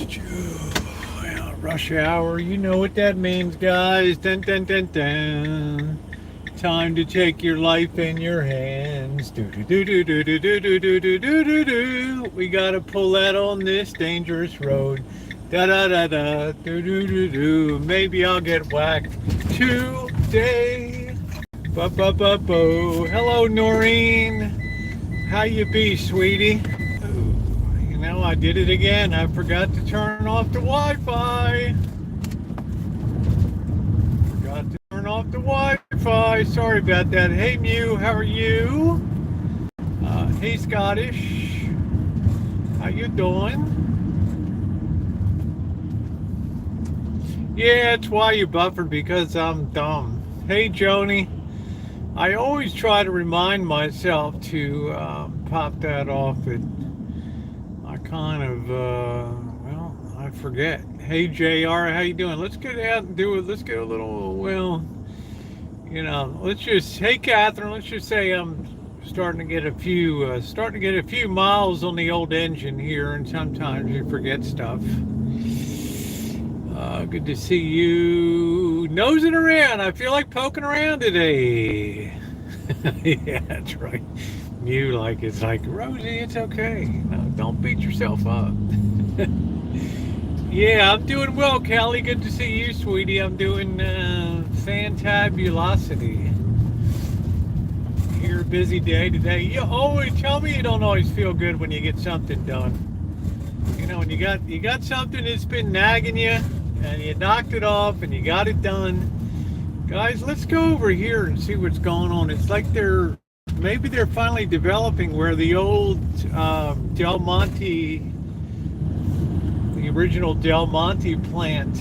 Well, rush hour, you know what that means, guys. Dun, dun, dun, dun. Time to take your life in your hands. Do do do do do do do do do do do do do. We gotta pull out on this dangerous road. Da da da da do do do do. Maybe I'll get whacked today. Ba ba ba bo. Hello, Noreen. How you be, sweetie? You know, I did it again. I forgot to turn off the Wi-Fi. Forgot to turn off the Wi-Fi. Sorry about that. Hey, Mew, how are you? Hey, Scottish. How you doing? Yeah, it's why you buffered, because I'm dumb. Hey, Joni. I always try to remind myself to pop that off, but I kind of, well, I forget. Hey, JR, how you doing? Let's get out and do it. Let's get a little, well, you know, let's just, hey, Catherine, let's just say I'm starting to get a few miles on the old engine here, and sometimes you forget stuff. Good to see you nosing around. I feel like poking around today. Yeah, that's right. You like it's like, Rosie, it's okay. No, don't beat yourself up. Yeah, I'm doing well, Callie. Good to see you, sweetie. I'm doing fantabulosity. You're a busy day today. You always tell me you don't always feel good when you get something done. You know, when you got something that's been nagging you, and you knocked it off, and you got it done. Guys, let's go over here and see what's going on. It's like maybe they're finally developing where the old Del Monte, the original Del Monte plant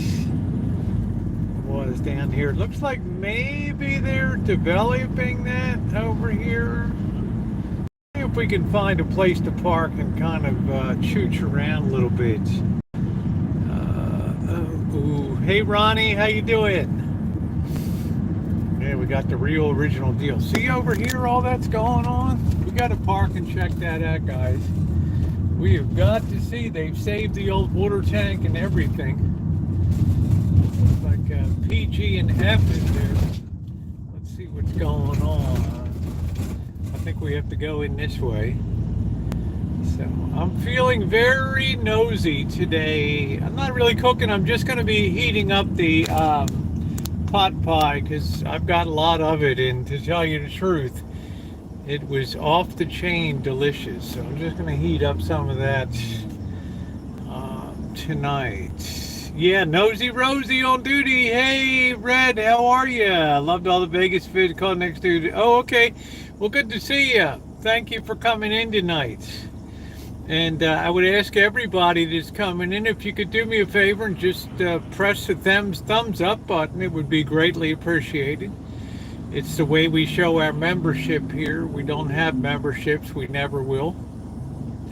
was down here. It looks like maybe they're developing that over here. See if we can find a place to park and kind of chooch around a little bit. Hey, Ronnie, how you doing? Yeah, we got the real original deal. See over here all that's going on? We got to park and check that out, guys. We have got to see. They've saved the old water tank and everything. Looks like PG and F in there. Let's see what's going on. I think we have to go in this way. So I'm feeling very nosy today. I'm not really cooking. I'm just going to be heating up the pot pie because I've got a lot of it. And to tell you the truth, it was off the chain delicious. So I'm just going to heat up some of that tonight. Yeah, Nosy Rosie on duty. Hey, Red, how are you? Loved all the Vegas vids. Call next dude. Oh, okay. Well, good to see you. Thank you for coming in tonight. And I would ask everybody that's coming in if you could do me a favor and just press the thumbs up button. It would be greatly appreciated. It's the way we show our membership here. We don't have memberships. We never will.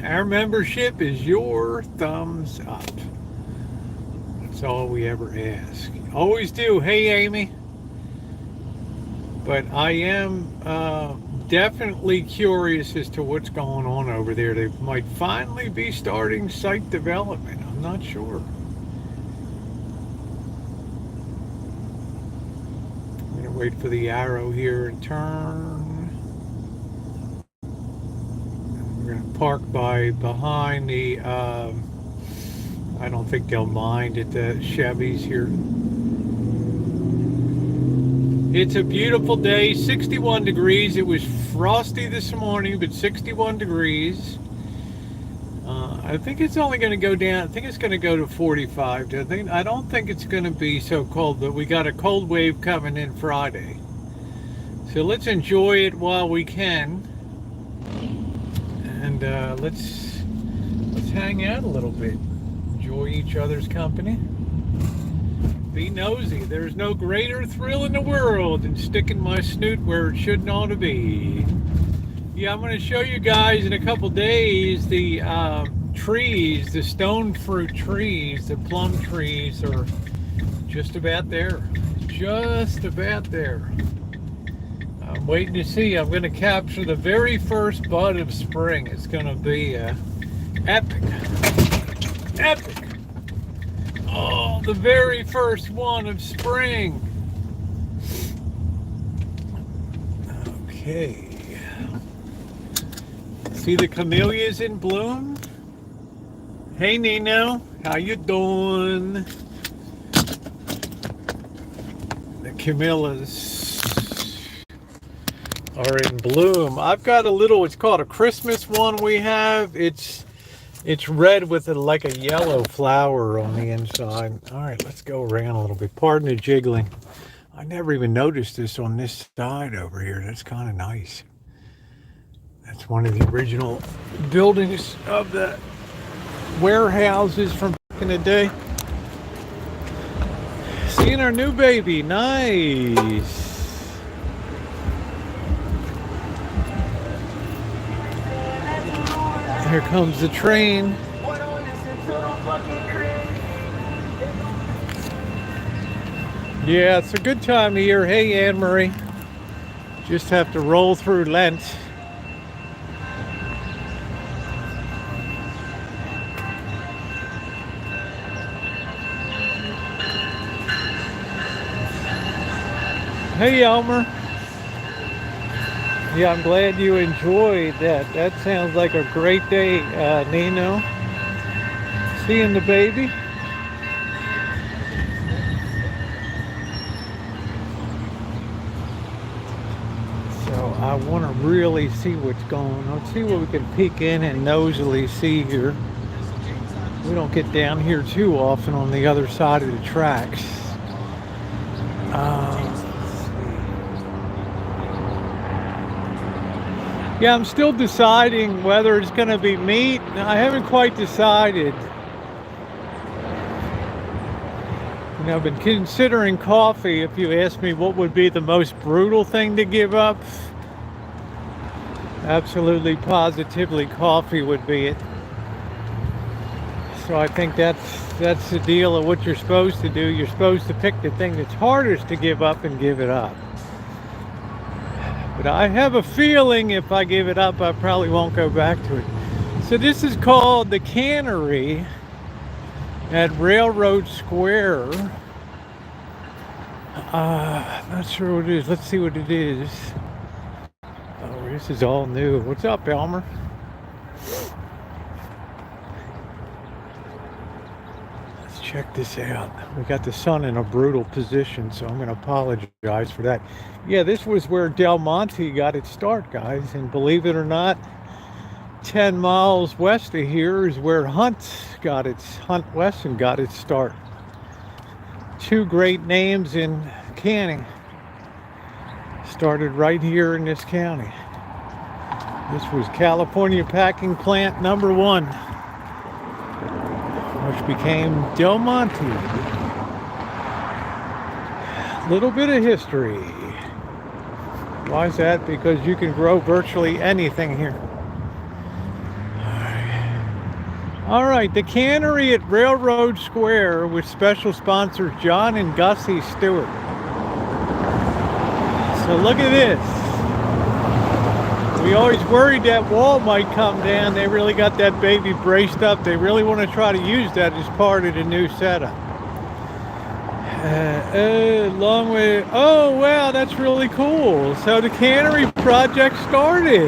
Our membership is your thumbs up. That's all we ever ask. Always do. Hey, Amy. But I am definitely curious as to what's going on over there. They might finally be starting site development. I'm not sure. I'm going to wait for the arrow here and turn. And we're going to park behind the, I don't think they'll mind at the Chevys here. It's a beautiful day, 61 degrees. It was frosty this morning, but 61 degrees. I think it's only going to go down. I think it's going to go to 45. I don't think it's going to be so cold, but we got a cold wave coming in Friday. So let's enjoy it while we can. And let's hang out a little bit. Enjoy each other's company. Be nosy. There's no greater thrill in the world than sticking my snoot where it shouldn't ought to be. Yeah, I'm going to show you guys in a couple days the trees, the stone fruit trees, the plum trees are just about there. Just about there. I'm waiting to see. I'm going to capture the very first bud of spring. It's going to be epic. Epic. Oh, the very first one of spring. Okay. See the camellias in bloom? Hey Nino, how you doing? The camellias are in bloom. I've got a little, it's called a Christmas one we have. It's red with like a yellow flower on the inside. All right, let's go around a little bit. Pardon the jiggling. I never even noticed this on this side over here. That's kind of nice. That's one of the original buildings of the warehouses from back in the day. Seeing our new baby. Nice. Here comes the train. Yeah, it's a good time of year. Hey, Anne Marie. Just have to roll through Lent. Hey, Elmer. Yeah, I'm glad you enjoyed that. That sounds like a great day, Nino. Seeing the baby. So I want to really see what's going on. Let's see what we can peek in and nosily see here. We don't get down here too often on the other side of the tracks. Yeah, I'm still deciding whether it's going to be meat. I haven't quite decided. You know, I've been considering coffee. If you ask me what would be the most brutal thing to give up, absolutely, positively, coffee would be it. So I think that's the deal of what you're supposed to do. You're supposed to pick the thing that's hardest to give up and give it up. But I have a feeling if I give it up, I probably won't go back to it. So this is called the Cannery at Railroad Square. Not sure what it is. Let's see what it is. Oh, this is all new. What's up, Elmer? Check this out. We got the sun in a brutal position, so I'm going to apologize for that. Yeah, this was where Del Monte got its start, guys. And believe it or not, 10 miles west of here is where Hunt Weston got its start. Two great names in canning. Started right here in this county. This was California Packing Plant number 1. Which became Del Monte. Little bit of history. Why is that? Because you can grow virtually anything here. All right, the Cannery at Railroad Square with special sponsors John and Gussie Stewart. So look at this. We always worried that wall might come down. They really got that baby braced up. They really want to try to use that as part of the new setup. Long way. Oh, wow, that's really cool. So the Cannery project started.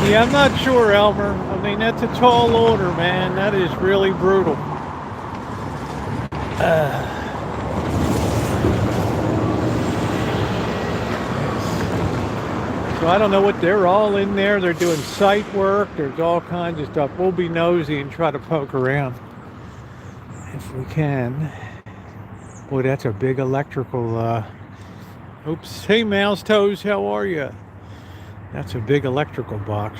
Yeah, I'm not sure, Elmer. I mean, that's a tall order, man. That is really brutal. So I don't know what they're all in there. They're doing site work. There's all kinds of stuff. We'll be nosy and try to poke around if we can. Boy, that's a big electrical. Oops. Hey, Mouse Toes, how are you? That's a big electrical box.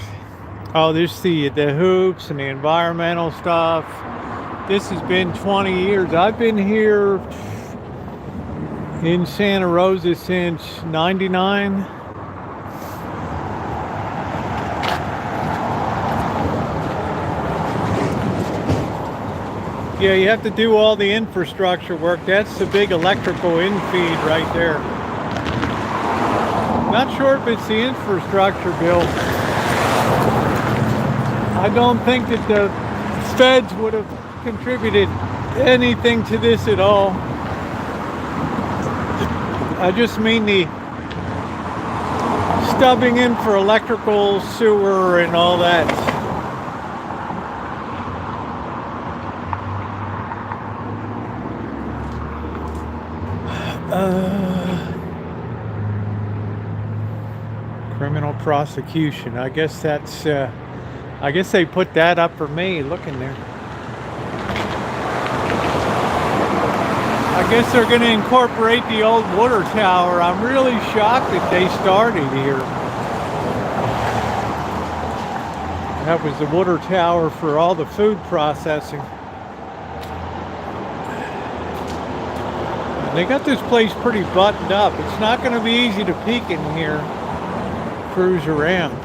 Oh, there's the hoops and the environmental stuff. This has been 20 years. I've been here in Santa Rosa since '99. Yeah, you have to do all the infrastructure work. That's the big electrical infeed right there. Not sure if it's the infrastructure bill. I don't think that the feds would have contributed anything to this at all. I just mean the stubbing in for electrical, sewer, and all that. Criminal prosecution. I guess that's, I guess they put that up for me. Look in there. I guess they're going to incorporate the old water tower. I'm really shocked that they started here. That was the water tower for all the food processing. And they got this place pretty buttoned up. It's not going to be easy to peek in here, cruise around.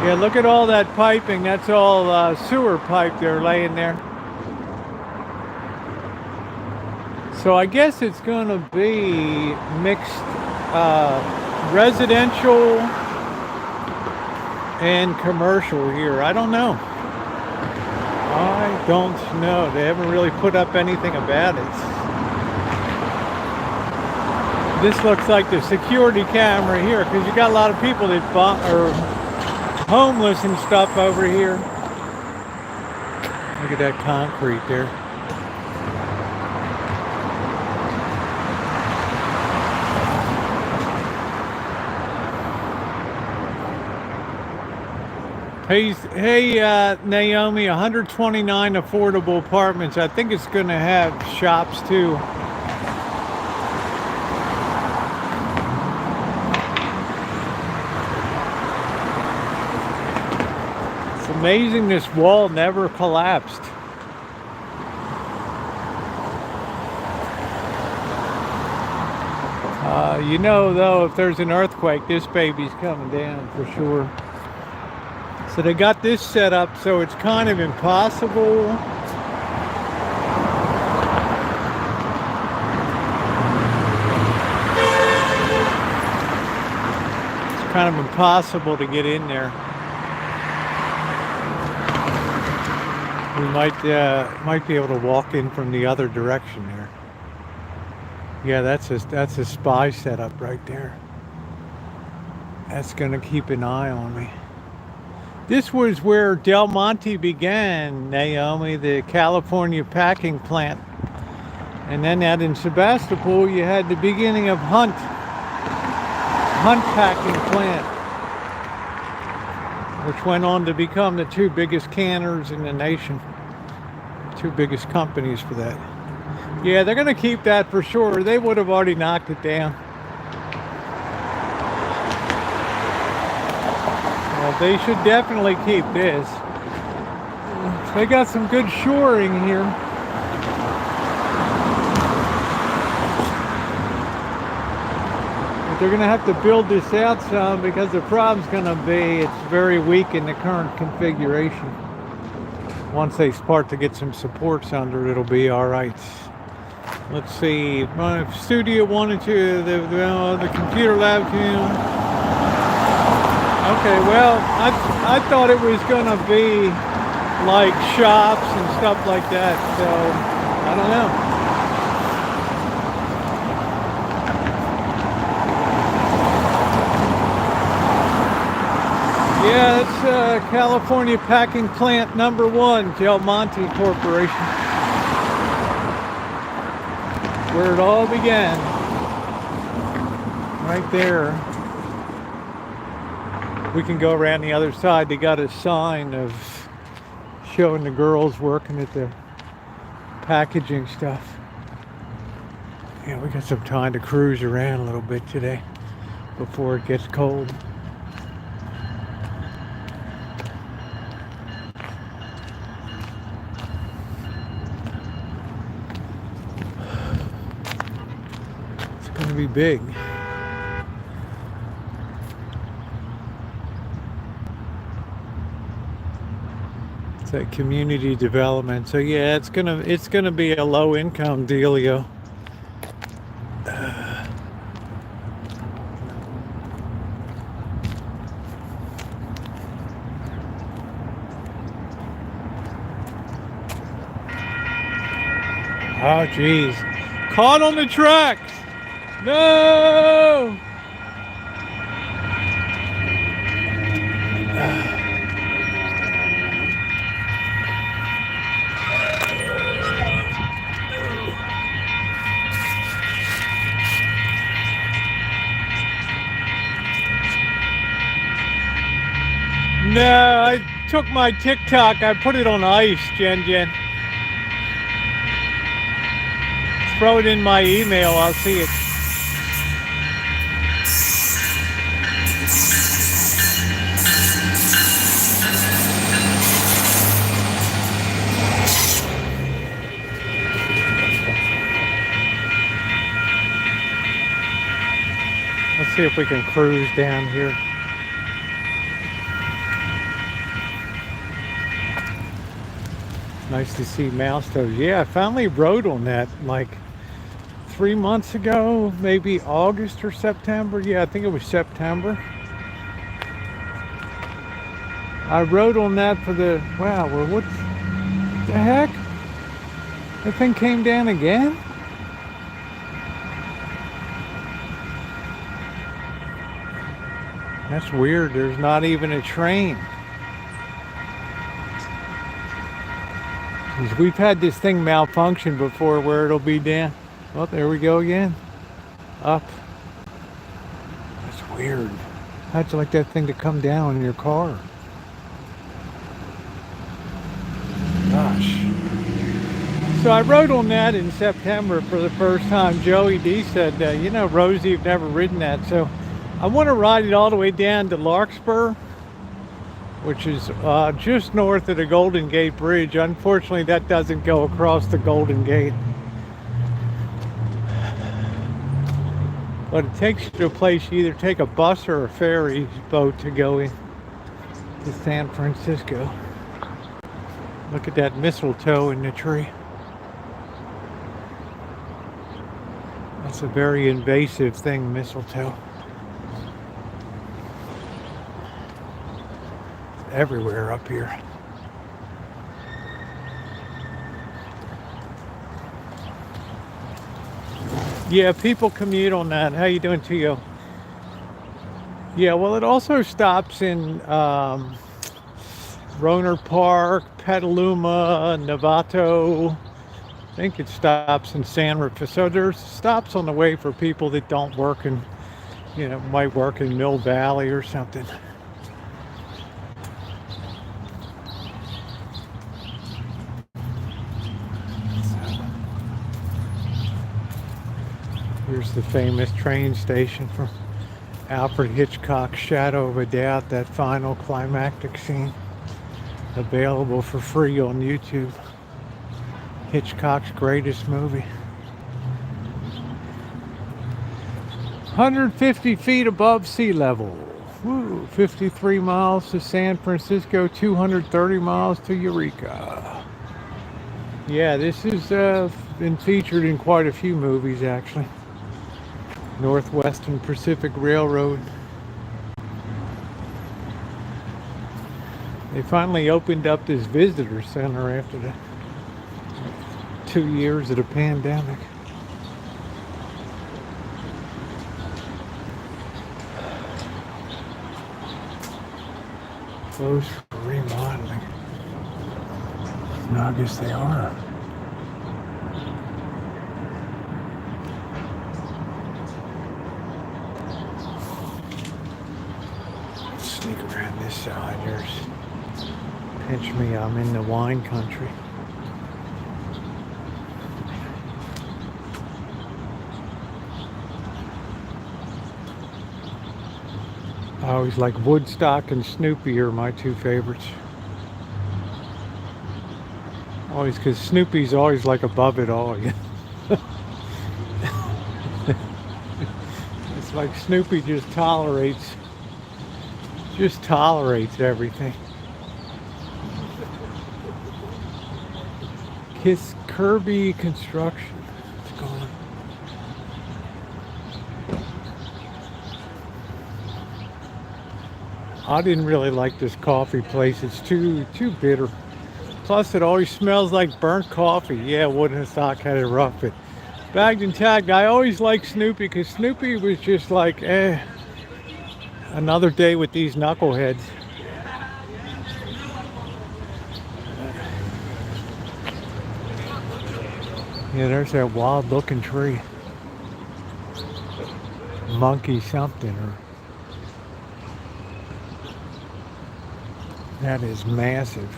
Yeah, look at all that piping. That's all sewer pipe they're laying there. So I guess it's going to be mixed residential and commercial here. I don't know. I don't know. They haven't really put up anything about it. This looks like the security camera here, because you got a lot of people that are homeless and stuff over here. Look at that concrete there. Hey, Naomi, 129 affordable apartments. I think it's going to have shops too. It's amazing this wall never collapsed. You know, though, if there's an earthquake, this baby's coming down for sure. So they got this set up so it's kind of impossible. It's kind of impossible to get in there. We might be able to walk in from the other direction there. Yeah, that's a spy setup right there. That's gonna keep an eye on me. This was where Del Monte began, Naomi, the California packing plant. And then out in Sebastopol, you had the beginning of Hunt packing plant, which went on to become the two biggest canners in the nation. Two biggest companies for that. Yeah, they're gonna keep that for sure. They would have already knocked it down. They should definitely keep this. They got some good shoring here. But they're going to have to build this out some, because the problem's going to be it's very weak in the current configuration. Once they start to get some supports under it, it'll be all right. Let's see. Studio 1 and 2, the computer lab team. Okay, well, I thought it was going to be like shops and stuff like that, so I don't know. Yeah, it's California Packing Plant #1, Del Monte Corporation. Where it all began. Right there. We can go around the other side. They got a sign of showing the girls working at the packaging stuff. Yeah, we got some time to cruise around a little bit today before it gets cold. It's going to be big. That community development. So yeah, it's gonna be a low income dealio. Oh, geez. Caught on the tracks. No! No, I took my TikTok, I put it on ice, Jen. Throw it in my email, I'll see it. Let's see if we can cruise down here. Nice to see mouse toes. Yeah, I finally rode on that like 3 months ago, maybe August or September. Yeah, I think it was September. I rode on that for the, wow, well, what the heck? That thing came down again? That's weird. There's not even a train. We've had this thing malfunction before where it'll be down. Oh, there we go again. Up. That's weird. How'd you like that thing to come down in your car? Gosh. So I rode on that in September for the first time. Joey D said, you know, Rosie, you've never ridden that. So I want to ride it all the way down to Larkspur, which is just north of the Golden Gate Bridge. Unfortunately, that doesn't go across the Golden Gate. But it takes you to a place you either take a bus or a ferry boat to go in to San Francisco. Look at that mistletoe in the tree. That's a very invasive thing, mistletoe. Everywhere up here. Yeah, people commute on that. How you doing, Tio? Yeah, well, it also stops in Roner Park, Petaluma, Novato. I think it stops in San Rafael. So there's stops on the way for people that don't work in, you know, might work in Mill Valley or something. Here's the famous train station from Alfred Hitchcock's Shadow of a Doubt, that final climactic scene, available for free on YouTube. Hitchcock's greatest movie. 150 feet above sea level. Woo, 53 miles to San Francisco, 230 miles to Eureka. Yeah, this has been featured in quite a few movies, actually. Northwestern Pacific Railroad. They finally opened up this visitor center after the 2 years of the pandemic. Closed for remodeling. No, I guess they are. Sneak around this side. There's, pinch me, I'm in the wine country. I always like Woodstock and Snoopy are my two favorites. Always, because Snoopy's always like above it all. It's like Snoopy just tolerates everything. Kiss Kirby Construction. What's going on? I didn't really like this coffee place. It's too bitter. Plus, it always smells like burnt coffee. Yeah, Wood and Stock had it rough, but bagged and tagged. I always liked Snoopy because Snoopy was just like, another day with these knuckleheads. Yeah, there's that wild looking tree. Monkey something, or that is massive.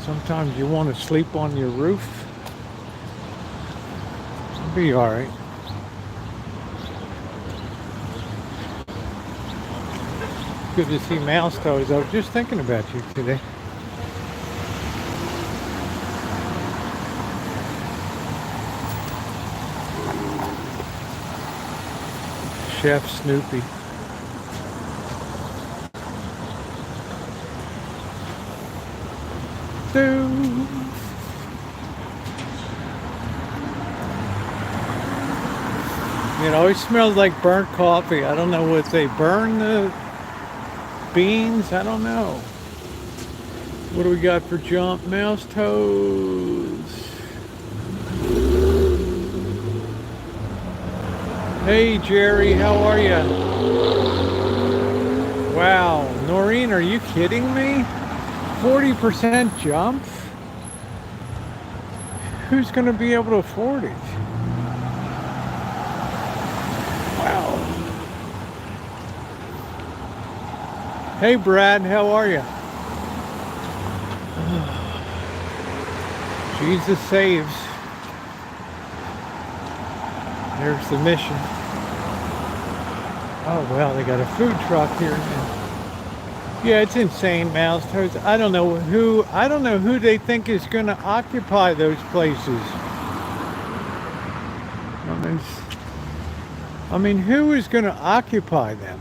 Sometimes you want to sleep on your roof. It'll be all right. Good to see mouse toes. I was just thinking about you today. Chef Snoopy. It always smells like burnt coffee. I don't know what they burn the beans. I don't know. What do we got for jump? Mouse toes. Hey Jerry, how are you? Wow, Noreen, are you kidding me? 40% jump? Who's going to be able to afford it? Wow. Hey Brad, how are you? Jesus saves. There's the mission. Oh well, they got a food truck here now. Yeah, it's insane, mouse toes. I don't know who they think is going to occupy those places. I mean, who is going to occupy them?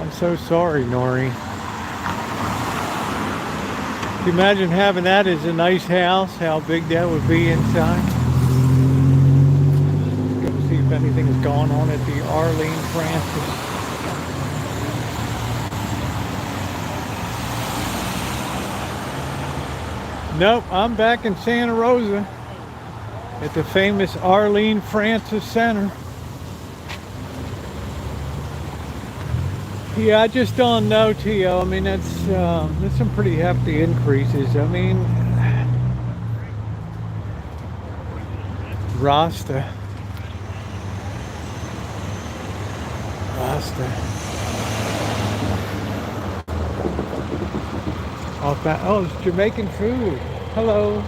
I'm so sorry, Nori. Can you imagine having that as a nice house? How big that would be inside? Let's go see if anything is going on at the Arlene Francis. Nope, I'm back in Santa Rosa at the famous Arlene Francis Center. Yeah, I just don't know, Tio. I mean, that's some pretty hefty increases. I mean, Rasta. Oh, it's Jamaican food. Hello.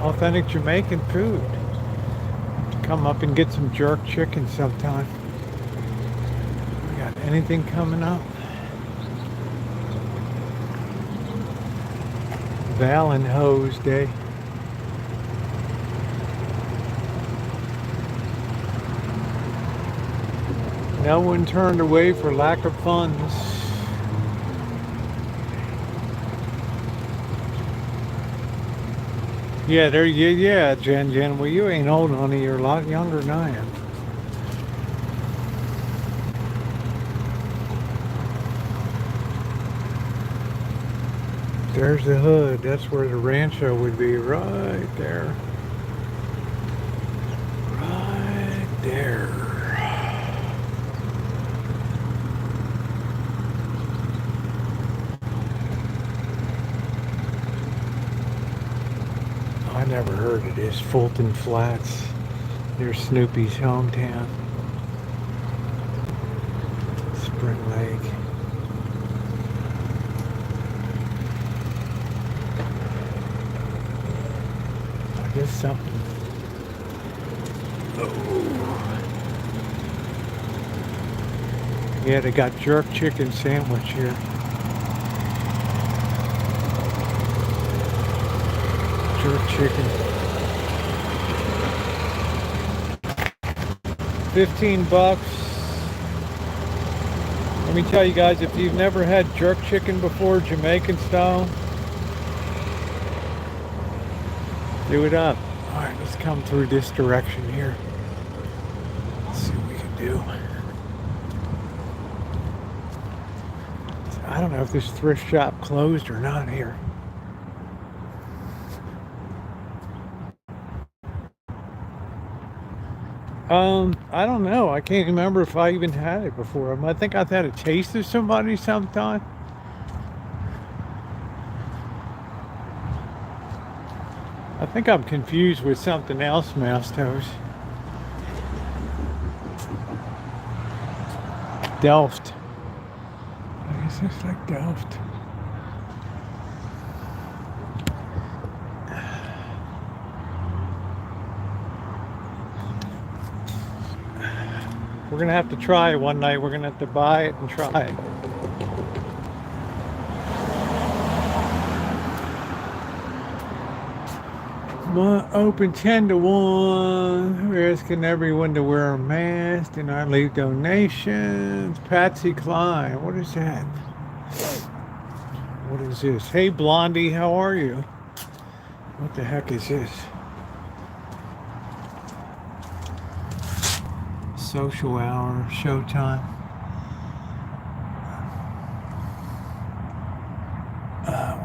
Authentic Jamaican food. Come up and get some jerk chicken sometime. We got anything coming up? Valentine's Day. No one turned away for lack of funds. Yeah, yeah, Jen. Well, you ain't old, honey. You're a lot younger than I am. There's the hood. That's where the rancho would be, right there. Right there. I never heard of this. Fulton Flats. There's Snoopy's hometown. Spring Lake. I guess something. Oh. Yeah, they got jerk chicken sandwich here. Jerk chicken. 15 bucks. Let me tell you guys, if you've never had jerk chicken before, Jamaican style, do it up. All right, let's come through this direction here. Let's see what we can do. I don't know if this thrift shop closed or not here. I don't know. I can't remember if I even had it before. I think I've had a taste of somebody sometime. I think I'm confused with something else, Mouse Toes. Delft. I guess it's like Delft. We're gonna have to try it one night. We're gonna have to buy it and try it. Open 10 to 1. We're asking everyone to wear a mask and not leave donations. Patsy Cline. What is that? What is this? Hey, Blondie, how are you? What the heck is this? Social hour, showtime.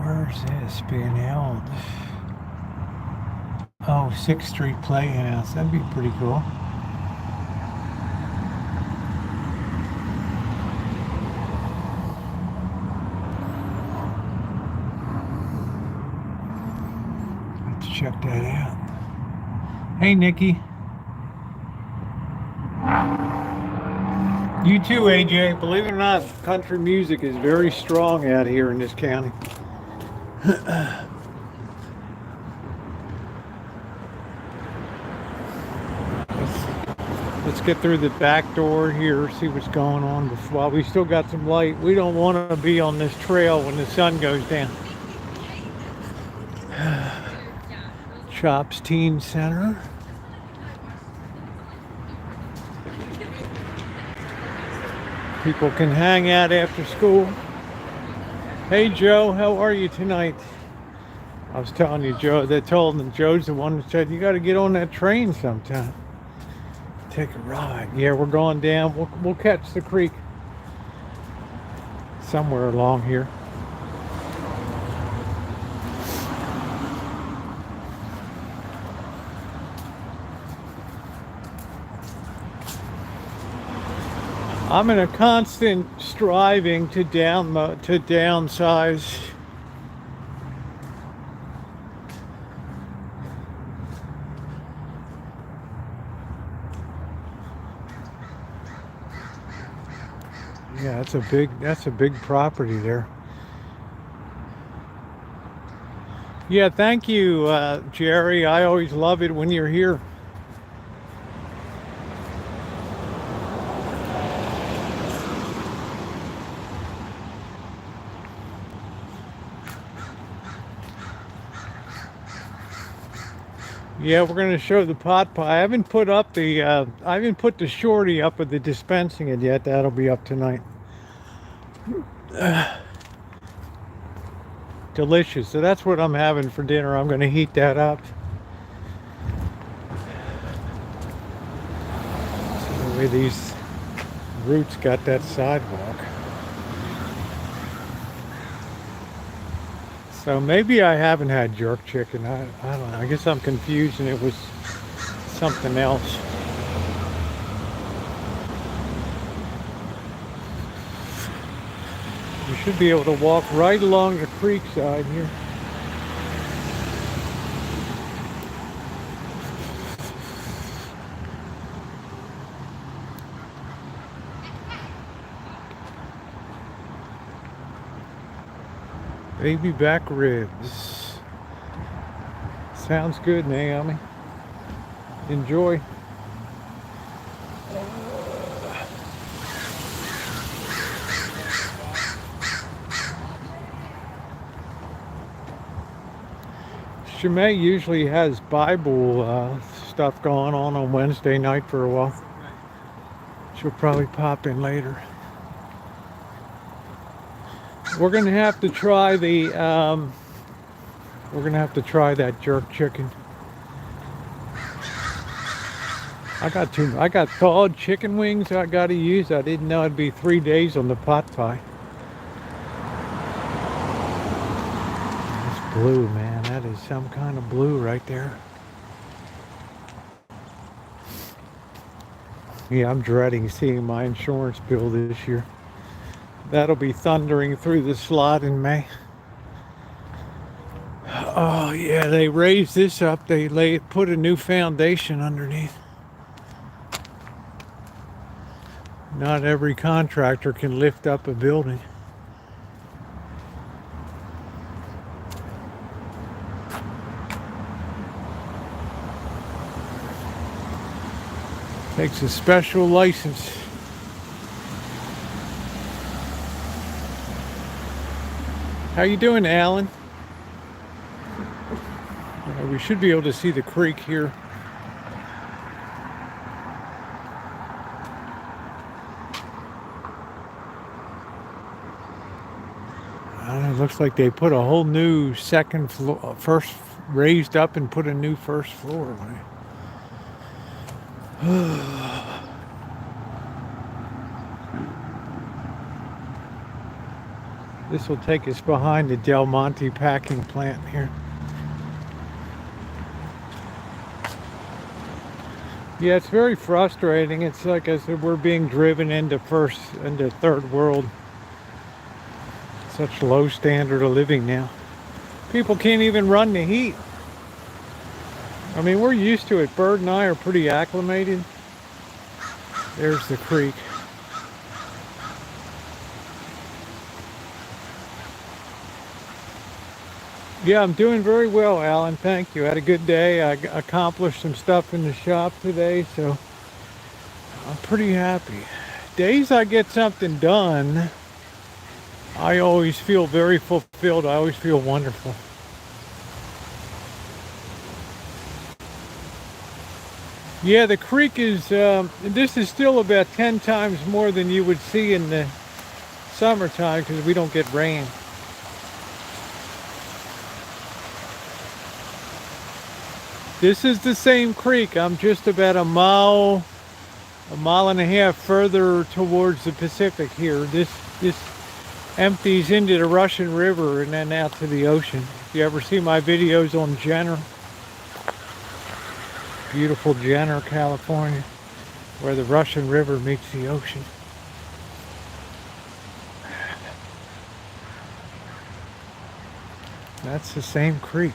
Where's this being held? Oh, 6th Street Playhouse. That'd be pretty cool. Let's check that out. Hey, Nikki. You too, AJ. Believe it or not, country music is very strong out here in this county. Let's get through the back door here, see what's going on while we still got some light. We don't want to be on this trail when the sun goes down. Chops Teen Center. People can hang out after school. Hey Joe, how are you tonight? I was telling you, Joe, Joe's the one that said, you got to get on that train sometime. Take a ride. Yeah, we're going down. We'll catch the creek somewhere along here. I'm in a constant striving to downsize. Yeah, that's a big property there. Yeah, thank you, Jerry. I always love it when you're here. Yeah, we're going to show the pot pie. I haven't put the shorty up with the dispensing it yet. That'll be up tonight. Delicious. So that's what I'm having for dinner. I'm going to heat that up. See the way these roots got that sidewalk. So maybe I haven't had jerk chicken. I don't know. I guess I'm confused and it was something else. You should be able to walk right along the creek side here. Baby back ribs. Sounds good, Naomi. Enjoy. Shemay usually has Bible stuff going on Wednesday night for a while. She'll probably pop in later. We're gonna have to try that jerk chicken. I got thawed chicken wings I gotta use. I didn't know it'd be 3 days on the pot pie. blue, man. That is some kind of blue right there. Yeah, I'm dreading seeing my insurance bill this year. That'll be thundering through the slot in May. Oh yeah, they raised this up. They put a new foundation underneath. Not every contractor can lift up a building. Takes a special license. How you doing, Alan? We should be able to see the creek here. It looks like they put a whole new second floor, first raised up and put a new first floor. This will take us behind the Del Monte packing plant here. Yeah, it's very frustrating. It's like I said, we're being driven into third world. Such low standard of living now. People can't even run the heat. I mean, we're used to it. Bird and I are pretty acclimated. There's the creek. Yeah, I'm doing very well, Alan. Thank you. Had a good day. I accomplished some stuff in the shop today, so I'm pretty happy. Days I get something done, I always feel very fulfilled. I always feel wonderful. Yeah, the creek is, this is still about 10 times more than you would see in the summertime because we don't get rain. This is the same creek. I'm just about a mile and a half further towards the Pacific here. This empties into the Russian River and then out to the ocean. If you ever see my videos on Jenner, beautiful Jenner, California, where the Russian River meets the ocean. That's the same creek.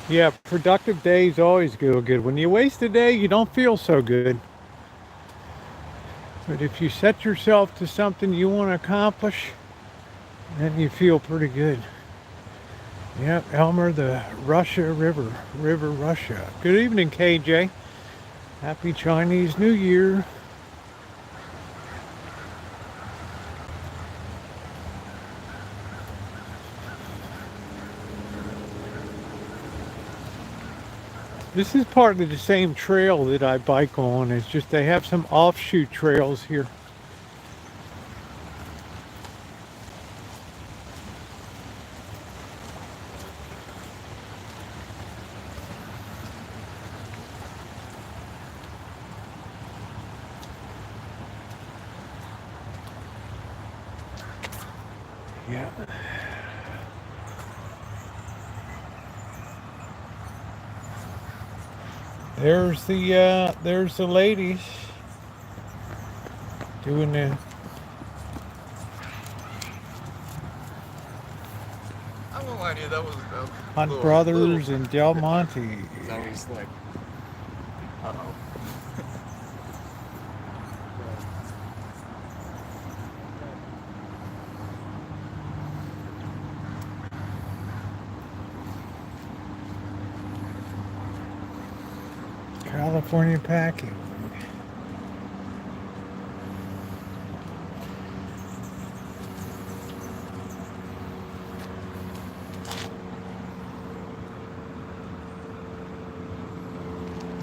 Yeah, productive days always feel good. When you waste a day, you don't feel so good. But if you set yourself to something you want to accomplish, then you feel pretty good. Yep, Elmer, the Russia River, Russia. Good evening, KJ. Happy Chinese New Year. This is part of the same trail that I bike on. It's just they have some offshoot trails here. Yeah. There's the ladies doing the I have no idea that was Hunt Brothers and Del Monte. That was like, uh-oh. California packing.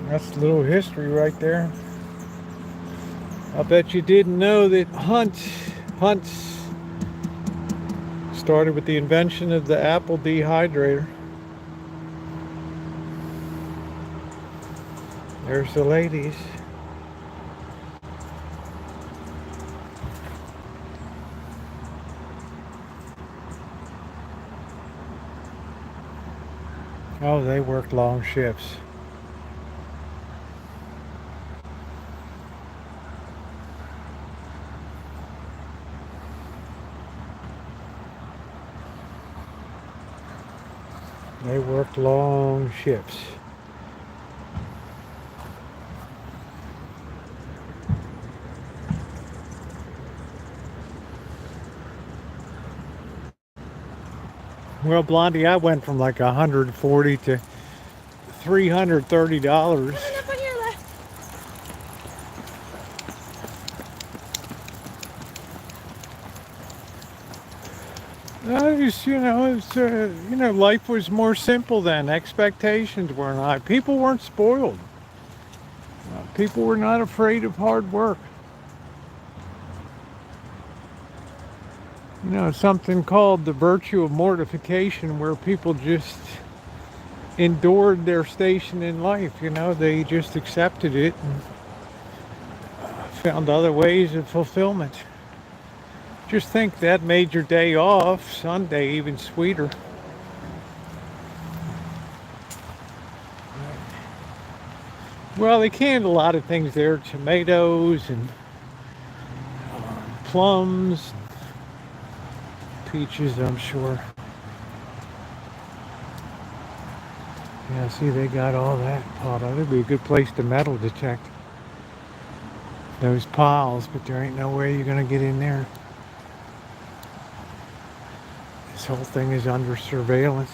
That's a little history right there. I bet you didn't know that Hunt's started with the invention of the apple dehydrator. There's the ladies. Oh, they work long shifts. They work long shifts. Well, Blondie, I went from like $140 to $330. Life was more simple then. Expectations weren't high. People weren't spoiled. People were not afraid of hard work. Something called the virtue of mortification, where people just endured their station in life. They just accepted it and found other ways of fulfillment. Just think that made your day off, Sunday, even sweeter. Well, they canned a lot of things there, tomatoes and plums, peaches, I'm sure. Yeah, see, they got all that pot on. It'd be a good place to metal detect those piles, but there ain't no way you're gonna get in there. This whole thing is under surveillance.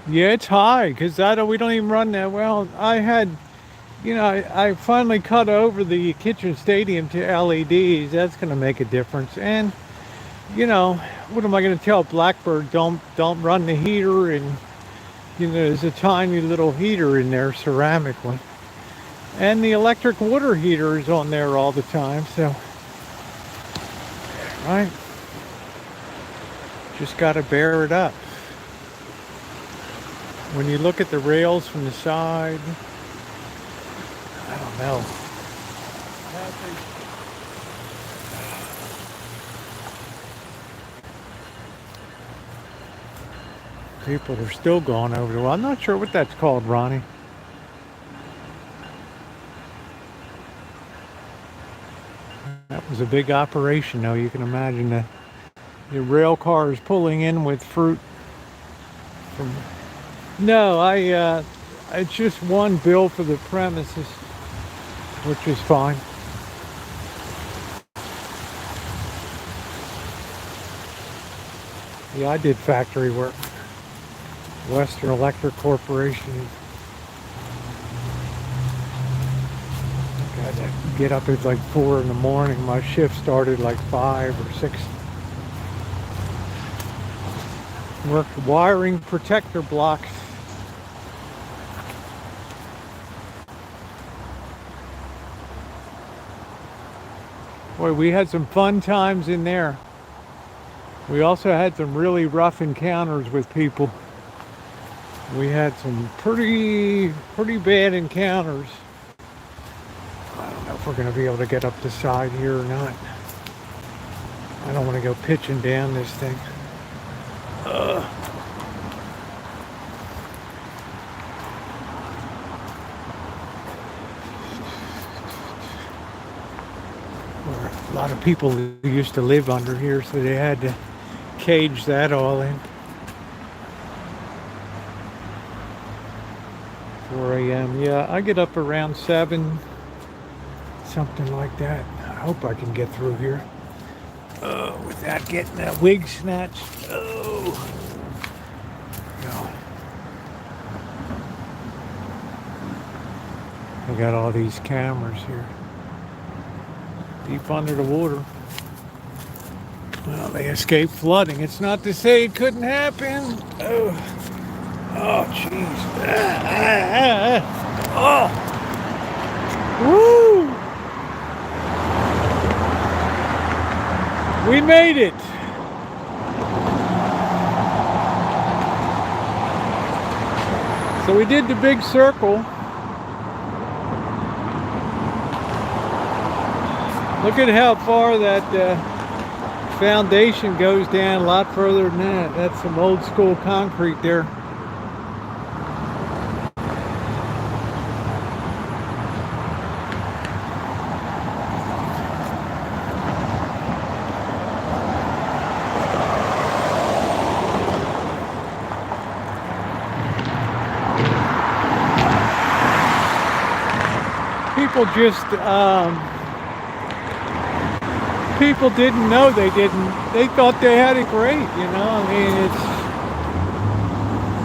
Yeah, it's high because we don't even run that well. I finally cut over the kitchen stadium to LEDs. That's going to make a difference. And what am I going to tell Blackbird? Don't run the heater. And there's a tiny little heater in there, ceramic one, and the electric water heater is on there all the time. So, right, just got to bear it up. When you look at the rails from the side, I don't know. People are still going over there. Well, I'm not sure what that's called, Ronnie. That was a big operation, though. You can imagine the rail cars pulling in with fruit from... No, it's just one bill for the premises, which is fine. Yeah, I did factory work. Western Electric Corporation. Got to get up at like 4 in the morning. My shift started like 5 or 6. Worked wiring protector blocks. Boy, we had some fun times in there. We also had some really rough encounters with people. We had some pretty bad encounters. I don't know if we're going to be able to get up the side here or not. I don't want to go pitching down this thing. A lot of people used to live under here, so they had to cage that all in. 4 a.m. Yeah, I get up around 7, something like that. I hope I can get through here without getting that wig snatched. Oh, no. I got all these cameras here. Deep under the water. Well, they escaped flooding. It's not to say it couldn't happen. Oh, jeez. Oh. Woo! We made it. So we did the big circle. Look at how far that foundation goes down a lot further than that. That's some old school concrete there. People just people didn't know they thought they had it great, you know. I mean, it's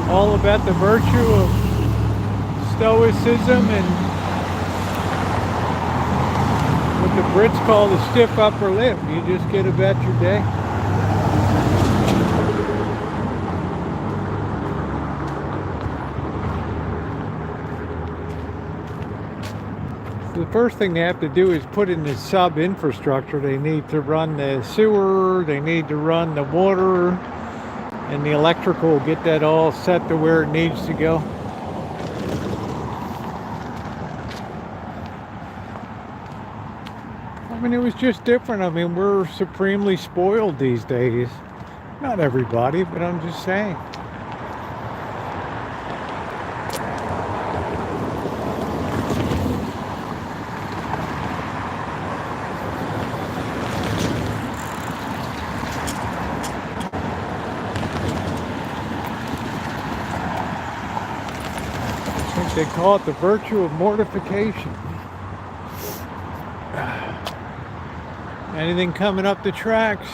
all about the virtue of stoicism and what the Brits call the stiff upper lip. You just get about your day. The first thing they have to do is put in the sub infrastructure. They need to run the sewer, they need to run the water, and the electrical, get that all set to where it needs to go. I mean, it was just different. I mean, we're supremely spoiled these days. Not everybody, but I'm just saying. They call it the virtue of mortification. Anything coming up the tracks?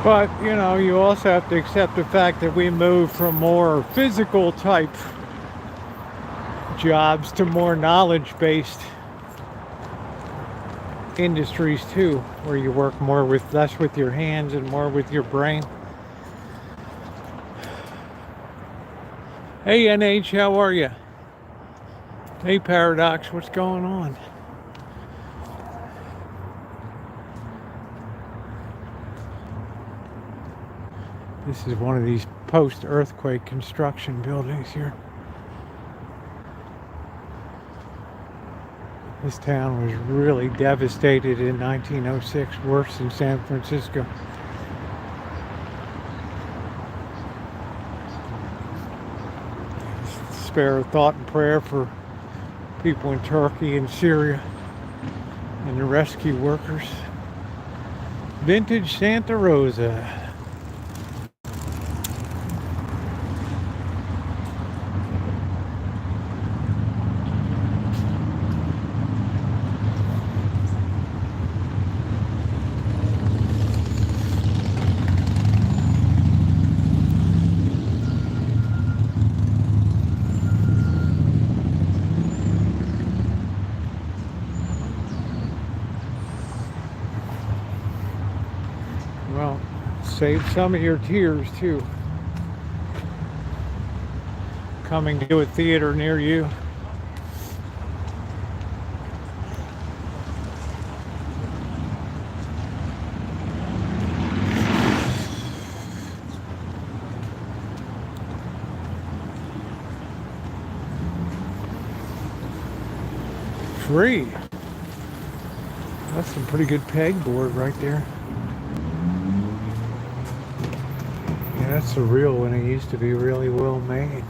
But, you know, you also have to accept the fact that we move from more physical type jobs to more knowledge-based industries too, where you work more with less with your hands and more with your brain. Hey NH, how are you? Hey Paradox, what's going on? This is one of these post-earthquake construction buildings here. This town was really devastated in 1906, worse than San Francisco. Spare a thought and prayer for people in Turkey and Syria and the rescue workers. Vintage Santa Rosa. Well, save some of your tears too. Coming to a theater near you. Free. That's some pretty good pegboard right there. That's the real one. It used to be really well made.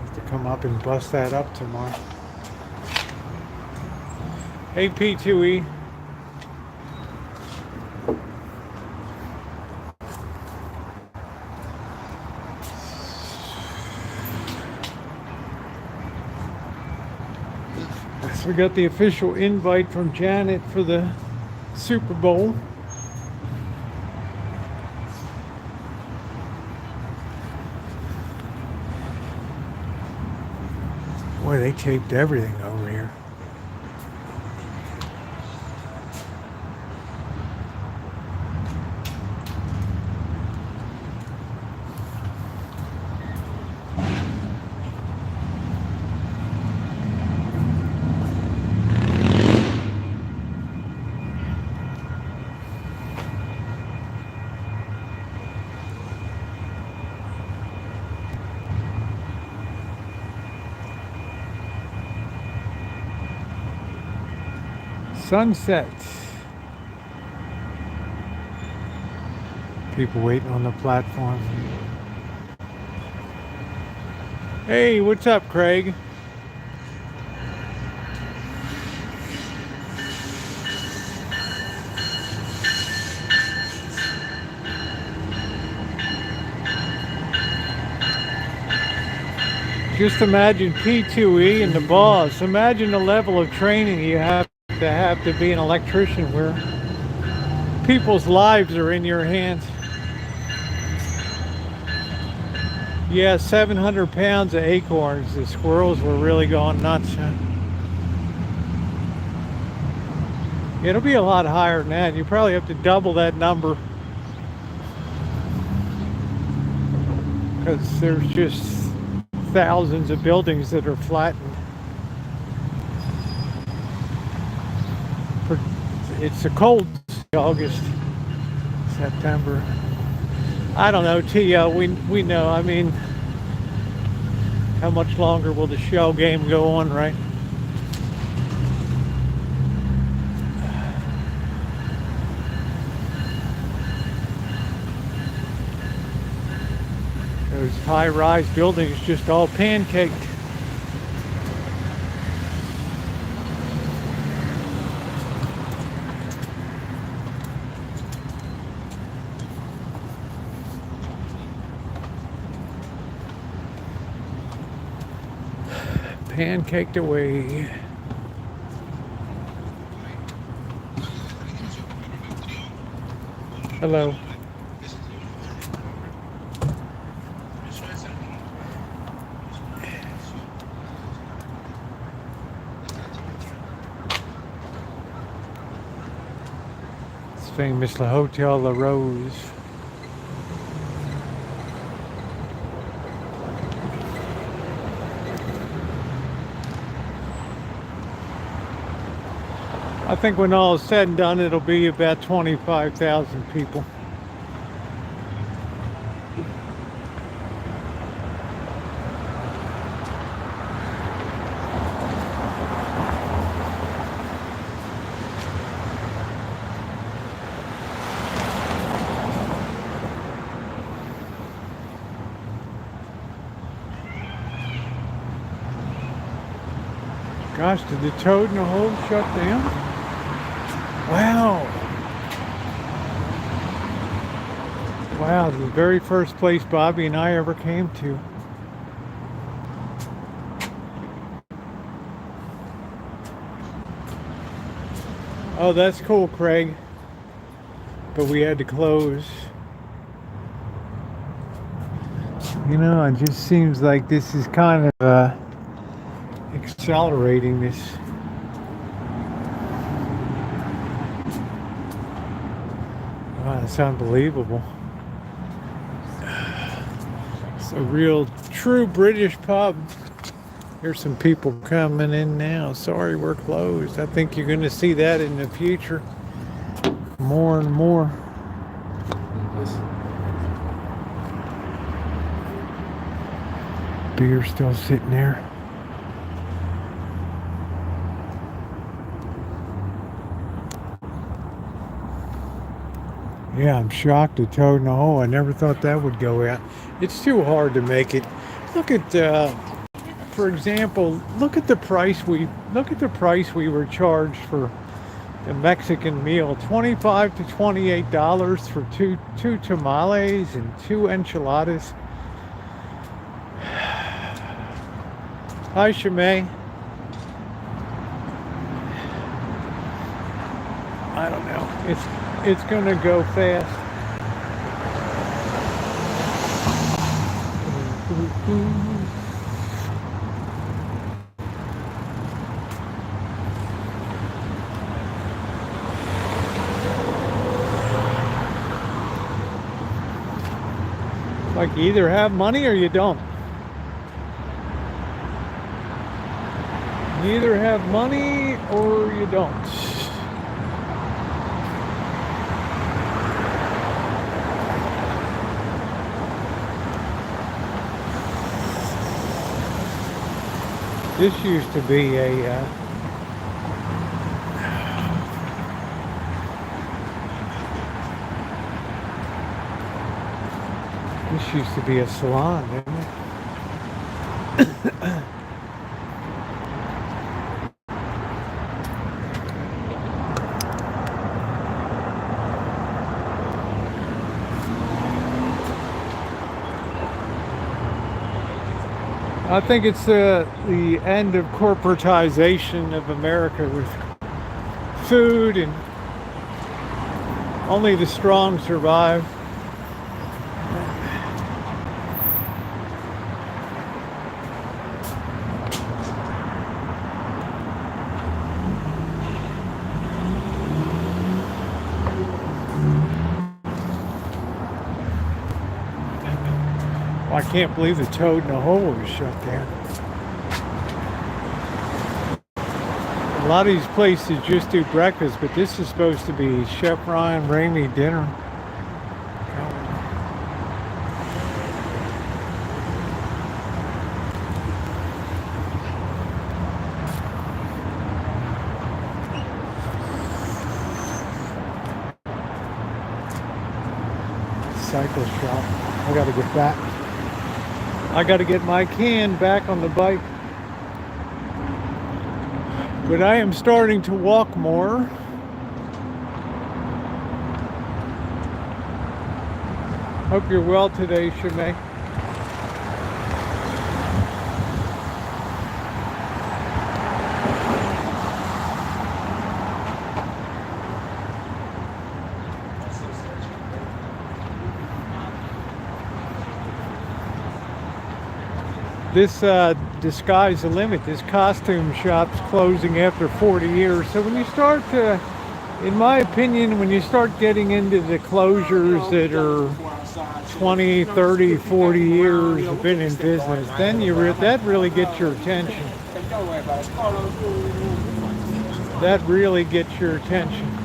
Have to come up and bust that up tomorrow. Hey P2E. So we got the official invite from Janet for the Super Bowl. Boy, they taped everything over here. Sunset. People waiting on the platform. Hey, what's up, Craig? Just imagine P2E and the boss. Imagine the level of training you have to be an electrician where people's lives are in your hands. Yeah, 700 pounds of acorns. The squirrels were really going nuts. Huh? It'll be a lot higher than that. You probably have to double that number because there's just thousands of buildings that are flattened. It's a cold August, September. I don't know, Tia. We know. I mean, how much longer will the shell game go on, right? Those high-rise buildings just all pancaked. Pancaked away. Hello. It's famous, the Hotel La Rose. I think when all is said and done, it'll be about 25,000 people. Gosh, did the Toad in the Hole shut down? Wow. Wow, the very first place Bobby and I ever came to. Oh, that's cool, Craig. But we had to close. You know, it just seems like this is kind of accelerating this. Wow, that's unbelievable. It's a real, true British pub. Here's some people coming in now. Sorry, we're closed. I think you're going to see that in the future. More and more. Beer still sitting there. Yeah, I'm shocked at Toad in the Hole. I never thought that would go out. It's too hard to make it. Look at, for example, look at the price we were charged for the Mexican meal. $25 to $28 for two tamales and two enchiladas. Hi, Shimei. I don't know. It's gonna go fast. Like you either have money or you don't. You either have money or you don't. This used to be a This used to be a salon, didn't it? I think it's the end of corporatization of America with food, and only the strong survive. I can't believe the Toad in the Hole was shut down. A lot of these places just do breakfast, but this is supposed to be Chef Ryan Ramey dinner. Cycle shop. I gotta get back. I got to get my can back on the bike. But I am starting to walk more. Hope you're well today, Shimei. This Sky's the limit. This costume shop's closing after 40 years. So when you start to, in my opinion, when you start getting into the closures that are 20, 30, 40 years have been in business, then that really gets your attention. That really gets your attention.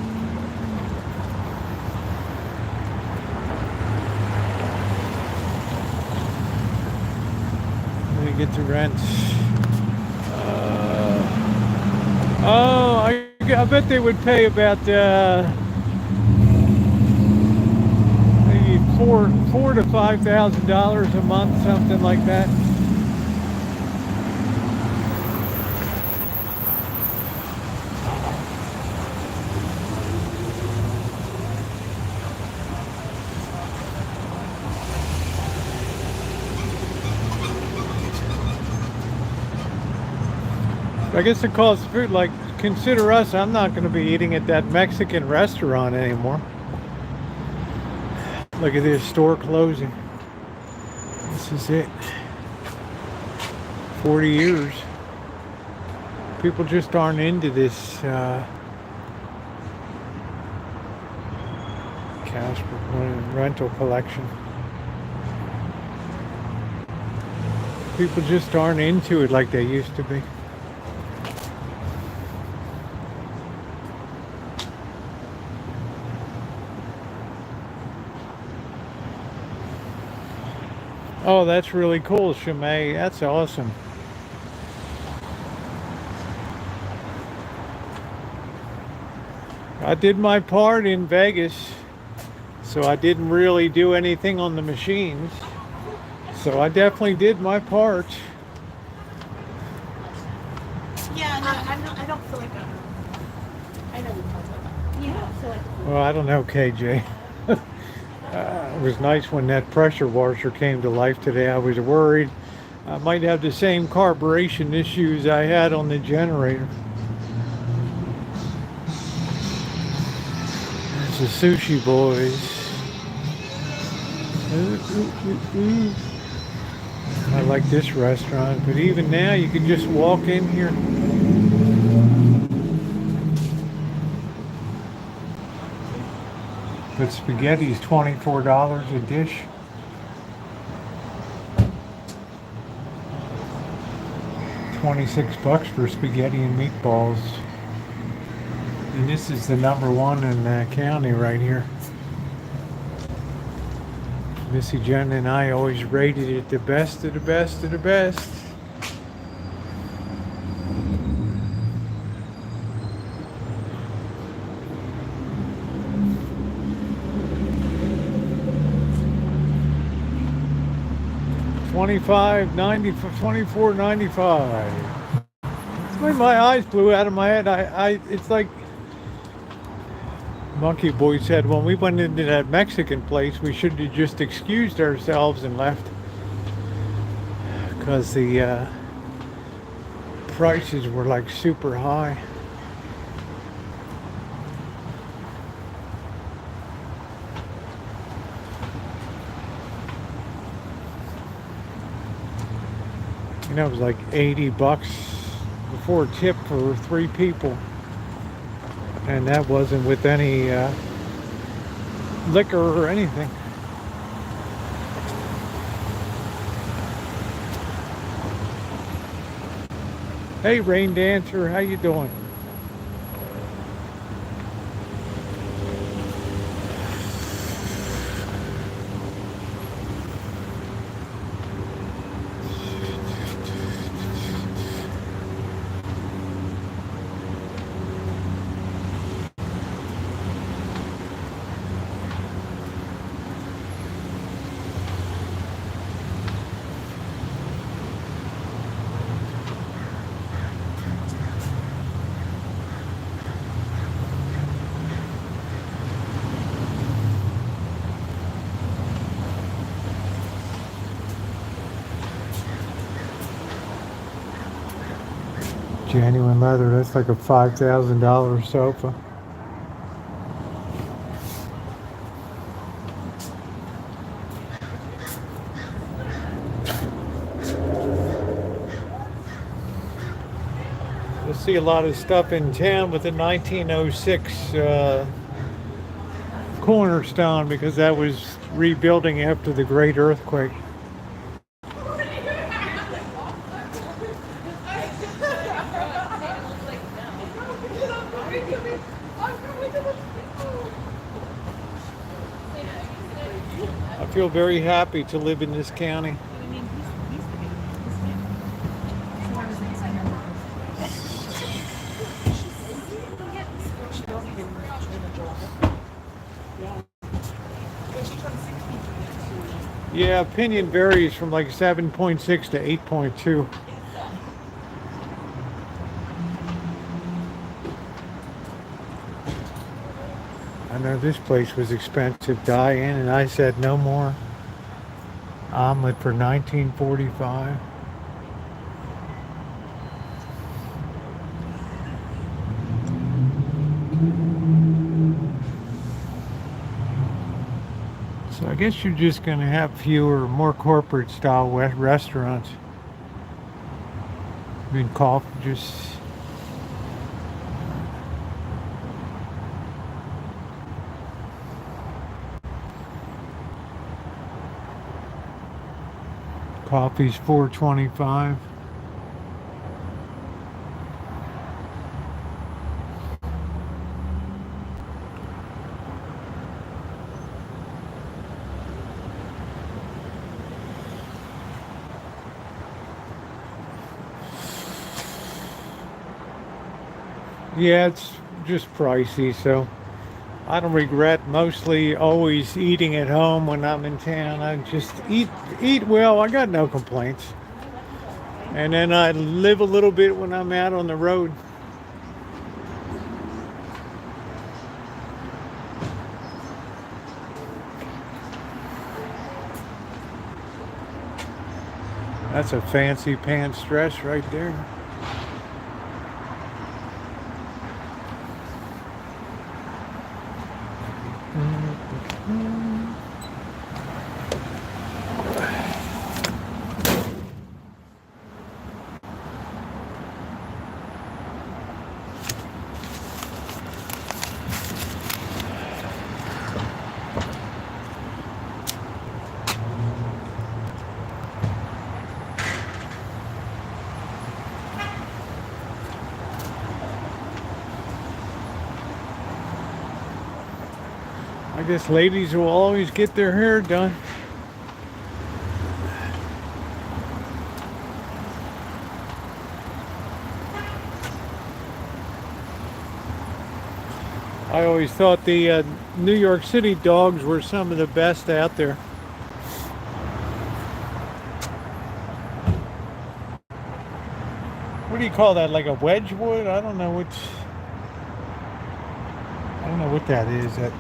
Get to rent. I bet they would pay about maybe $4,000 to $5,000 a month, something like that. I guess it costs food. Like, consider us, I'm not going to be eating at that Mexican restaurant anymore. Look at this store closing. This is it. 40 years. People just aren't into this Casper rental collection. People just aren't into it like they used to be. Oh, that's really cool, Shimei. That's awesome. I did my part in Vegas, so I didn't really do anything on the machines. So I definitely did my part. Yeah, no, I don't feel like I know we talked about that. Yeah, I don't feel like. Well, I don't know, KJ. It was nice when that pressure washer came to life today. I was worried I might have the same carburation issues I had on the generator. It's the Sushi Boys. I like this restaurant, but even now you can just walk in here. But spaghetti's $24 a dish. $26 for spaghetti and meatballs. And this is the #1 in the county right here. Missy Jen and I always rated it the best of the best of the best. 25.90 for 24.95. It's when my eyes blew out of my head. It's like Monkey Boy said when we went into that Mexican place, we should have just excused ourselves and left because the prices were like super high. You know, it was like $80 before tip for 3 people. And that wasn't with any liquor or anything. Hey, Rain Dancer, how you doing? Genuine leather, that's like a $5,000 sofa. You'll see a lot of stuff in town with the 1906 cornerstone because that was rebuilding after the great earthquake. I feel very happy to live in this county. Yeah, opinion varies from like 7.6 to 8.2. I know this place was expensive, Diane, and I said no more. Omelet for $19.45. So I guess you're just going to have fewer, more corporate style restaurants. I mean, coffee just... Coffee's $4.25. Yeah, it's just pricey, so I don't regret mostly always eating at home when I'm in town. I just eat well. I got no complaints. And then I live a little bit when I'm out on the road. That's a fancy pants dress right there. I guess ladies will always get their hair done. I always thought the New York City dogs were some of the best out there. what do you call that? Like a wedgewood? I don't know what that is, that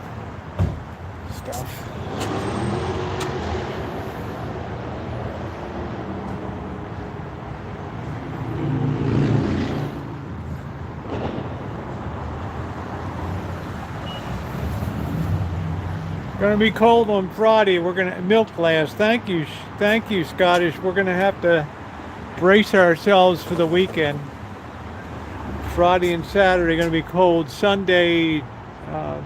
stuff. Gonna be cold on Friday. We're gonna milk glass. Thank you, Scottish. We're gonna have to brace ourselves for the weekend. Friday and Saturday gonna be cold. Sunday,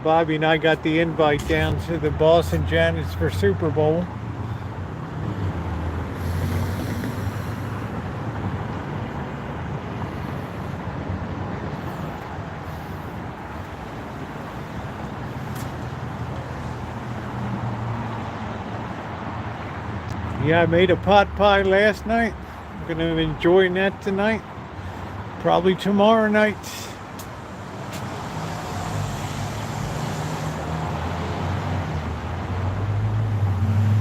Bobby and I got the invite down to the Boston Janets for Super Bowl. Yeah, I made a pot pie last night. I'm gonna be enjoying that tonight. Probably tomorrow night.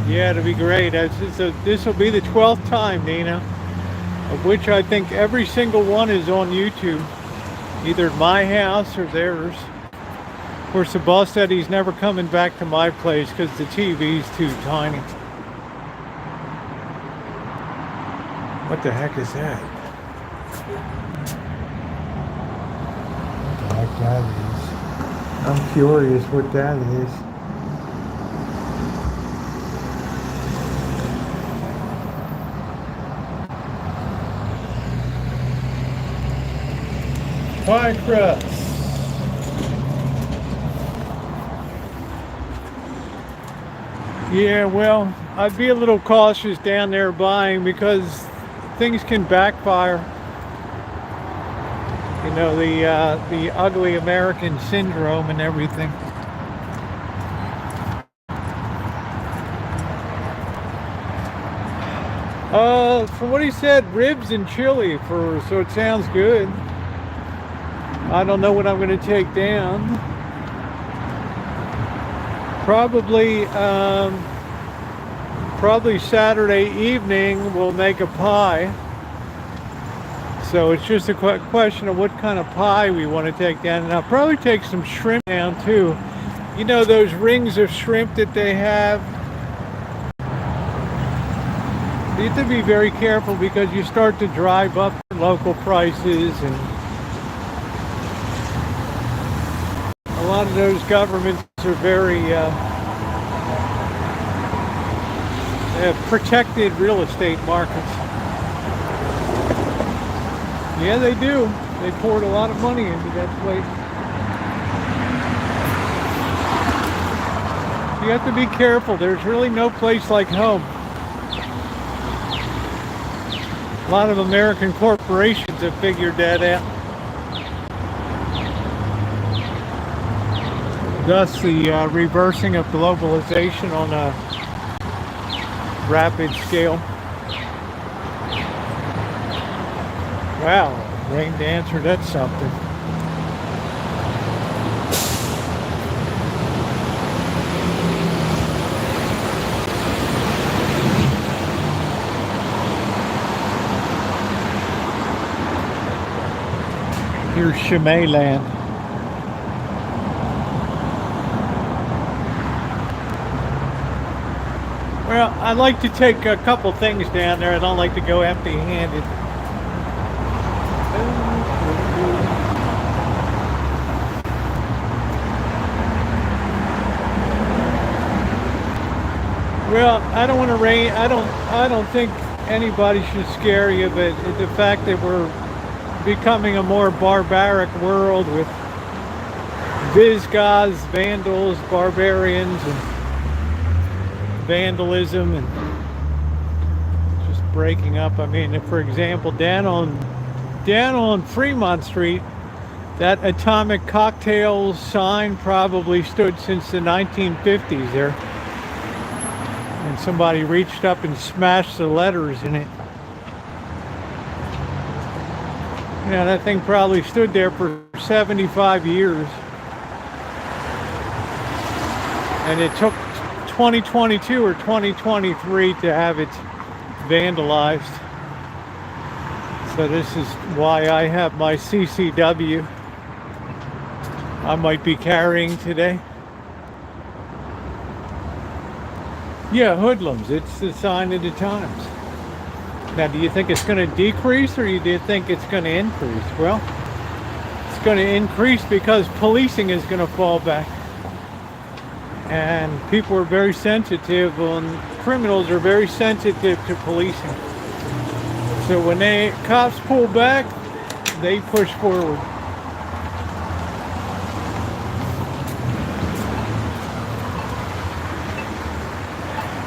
Yeah, it'll be great. This will be the 12th time, Nina, of which I think every single one is on YouTube, either at my house or theirs. Of course, the boss said he's never coming back to my place because the TV's too tiny. What the heck is that? What the heck that is? I'm curious what that is. Pie crust. Yeah, well, I'd be a little cautious down there buying because things can backfire. You know, the ugly American syndrome and everything. From what he said, ribs and chili, so it sounds good. I don't know what I'm going to take down. Probably Saturday evening we'll make a pie. So it's just a question of what kind of pie we want to take down. And I'll probably take some shrimp down too. You know those rings of shrimp that they have? You have to be very careful because you start to drive up local prices, and a lot of those governments are very they have protected real estate markets. Yeah, they do. They poured a lot of money into that place. You have to be careful. There's really no place like home. A lot of American corporations have figured that out. Thus the reversing of globalization on a rapid scale. Wow, rain dancer, that's something. Here's Chimay-land. Well, I like to take a couple things down there. I don't like to go empty-handed. Well, I don't want to rain. I don't think anybody should scare you, but the fact that we're becoming a more barbaric world with Visigoths, Vandals, barbarians, and vandalism, and just breaking up. I mean, for example, down on Fremont Street, that atomic cocktail sign probably stood since the 1950s there. And somebody reached up and smashed the letters in it. Yeah, that thing probably stood there for 75 years. And it took 2022 or 2023 to have it vandalized. So this is why I have my CCW I might be carrying today. Yeah, hoodlums. It's the sign of the times. Now, do you think it's going to decrease or do you think it's going to increase? Well, it's going to increase because policing is going to fall back. And people are very sensitive, and criminals are very sensitive to policing. So when cops pull back, they push forward.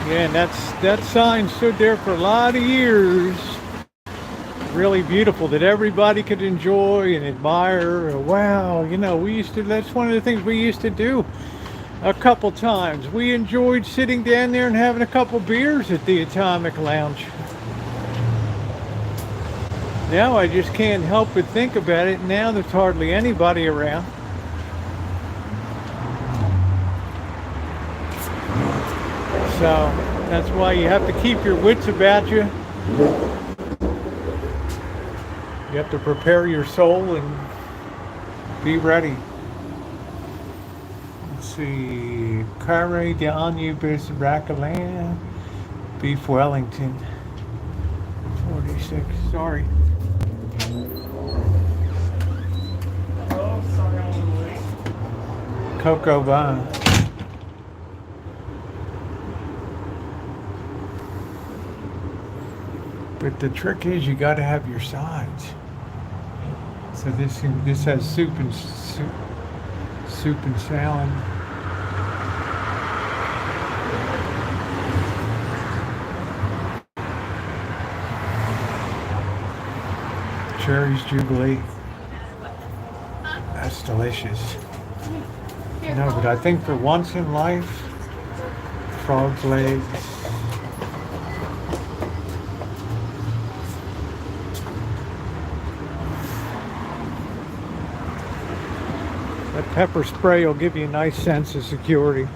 Yeah, and that sign stood there for a lot of years. Really beautiful that everybody could enjoy and admire. Wow, you know, that's one of the things we used to do a couple times. We enjoyed sitting down there and having a couple beers at the Atomic Lounge. Now I just can't help but think about it. Now there's hardly anybody around. So that's why you have to keep your wits about you. You have to prepare your soul and be ready. Let's see. Carre de Omnibus Racalan, Beef Wellington. 46. Sorry. Cocoa Vine. But the trick is you got to have your sides. So this has soup and salad. Cherries Jubilee. That's delicious. No, but I think for once in life, frog's legs. That pepper spray will give you a nice sense of security.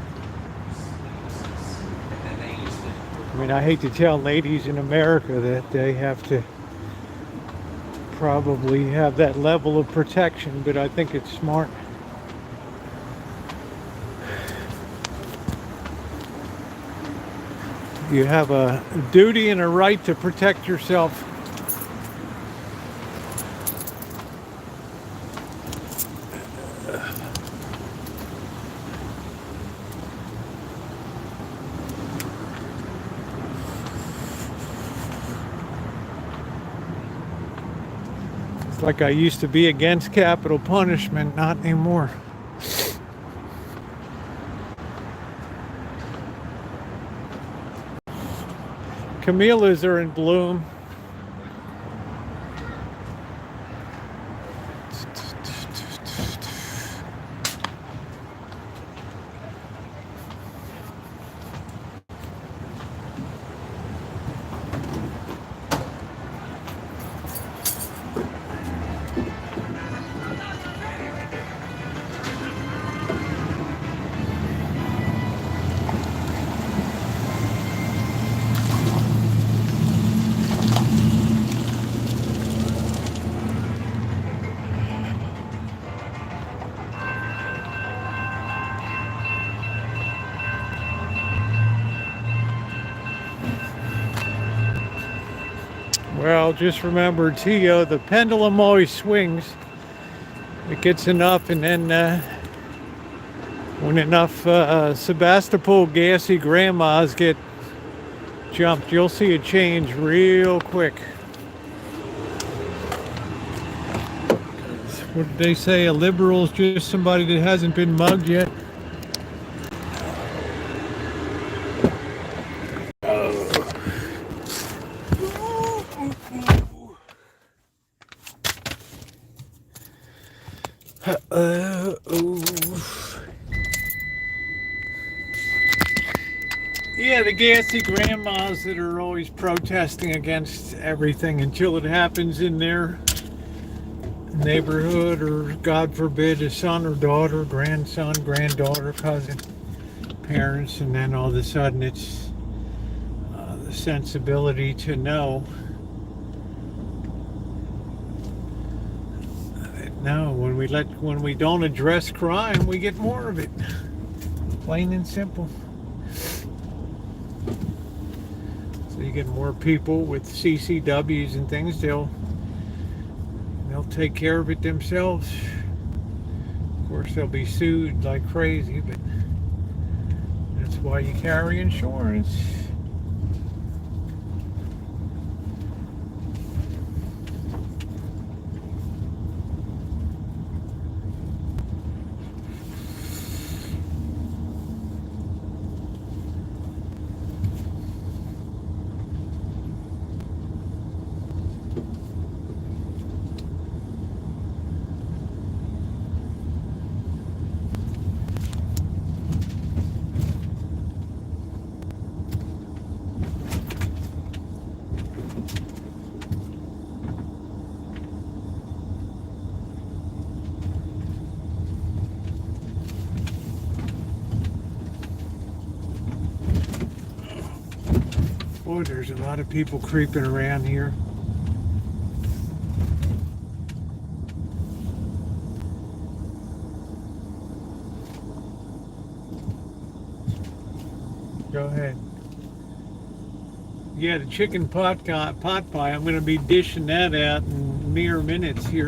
I mean, I hate to tell ladies in America that they have to probably have that level of protection, but I think it's smart. You have a duty and a right to protect yourself. It's like I used to be against capital punishment, not anymore. Camellias are in bloom. Well, just remember, Tio, the pendulum always swings. It gets enough, and then when enough Sebastopol gassy grandmas get jumped, you'll see a change real quick. What did they say? A liberal is just somebody that hasn't been mugged yet. Yeah, the gassy grandmas that are always protesting against everything until it happens in their neighborhood, or God forbid, a son or daughter, grandson, granddaughter, cousin, parents, and then all of a sudden it's the sensibility to know No, when we don't address crime, we get more of it. Plain and simple. So you get more people with CCWs and things. They'll take care of it themselves. Of course, they'll be sued like crazy, but that's why you carry insurance. Boy, there's a lot of people creeping around here. Go ahead. Yeah, the chicken pot pie, I'm going to be dishing that out in mere minutes here.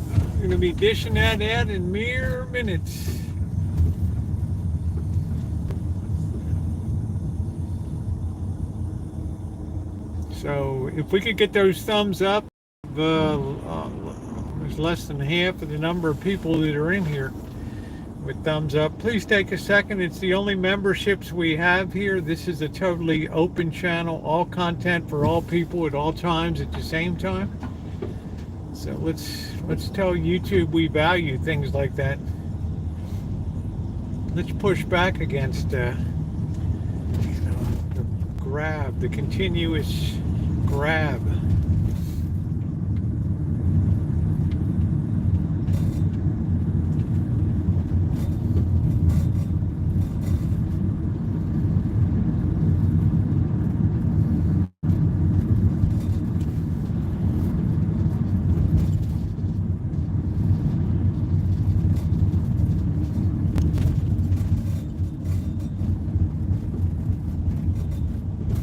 I'm going to be dishing that out in mere minutes. So if we could get those thumbs up, there's less than half of the number of people that are in here with thumbs up. Please take a second. It's the only memberships we have here. This is a totally open channel, all content for all people at all times at the same time. So let's tell YouTube we value things like that. Let's push back against the grab, the continuous grab.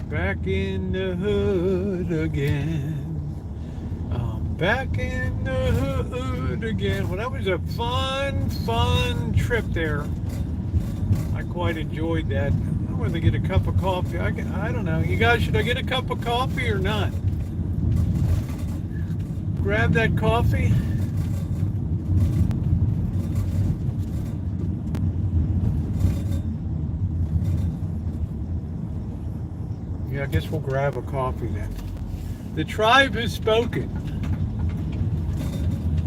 Back in the hood again. I'm back in the hood again. Well, that was a fun trip there. I quite enjoyed that. I want to get a cup of coffee. I don't know. You guys, should I get a cup of coffee or not? Grab that coffee. Yeah, I guess we'll grab a coffee then. The tribe has spoken.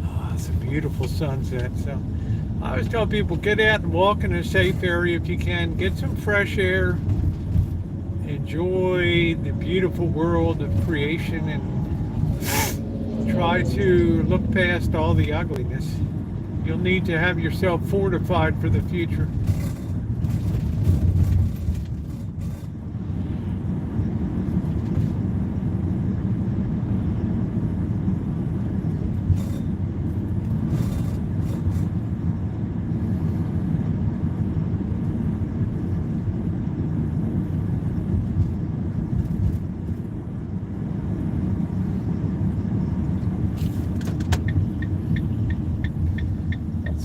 Oh, it's a beautiful sunset. So I always tell people, get out and walk in a safe area if you can. Get some fresh air. Enjoy the beautiful world of creation and try to look past all the ugliness. You'll need to have yourself fortified for the future.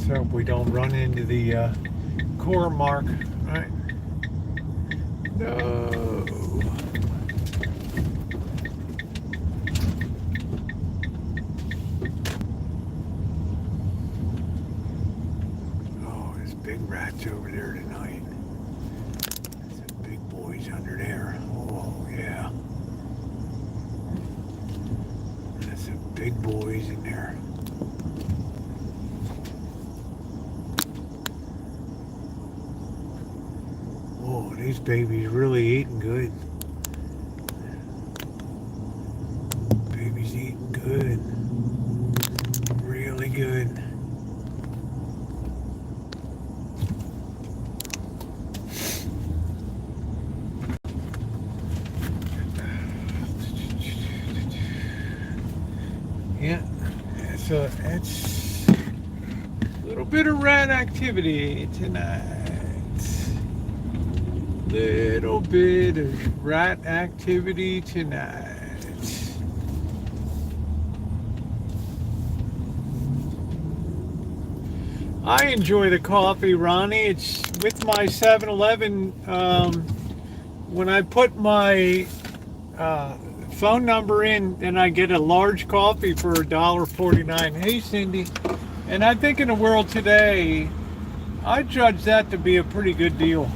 Hope we don't run into the core mark, right? No. Oh, there's big rats over there tonight. There's some big boys under there. Oh, yeah. There's some big boys in there. Oh, these babies really eating good. Babies eating good. Really good. Yeah, that's So it's a little bit of rat activity tonight. Little bit of rat activity tonight. I enjoy the coffee, Ronnie. It's with my 7-Eleven. When I put my phone number in, and I get a large coffee for $1.49. Hey, Cindy. And I think in the world today, I judge that to be a pretty good deal.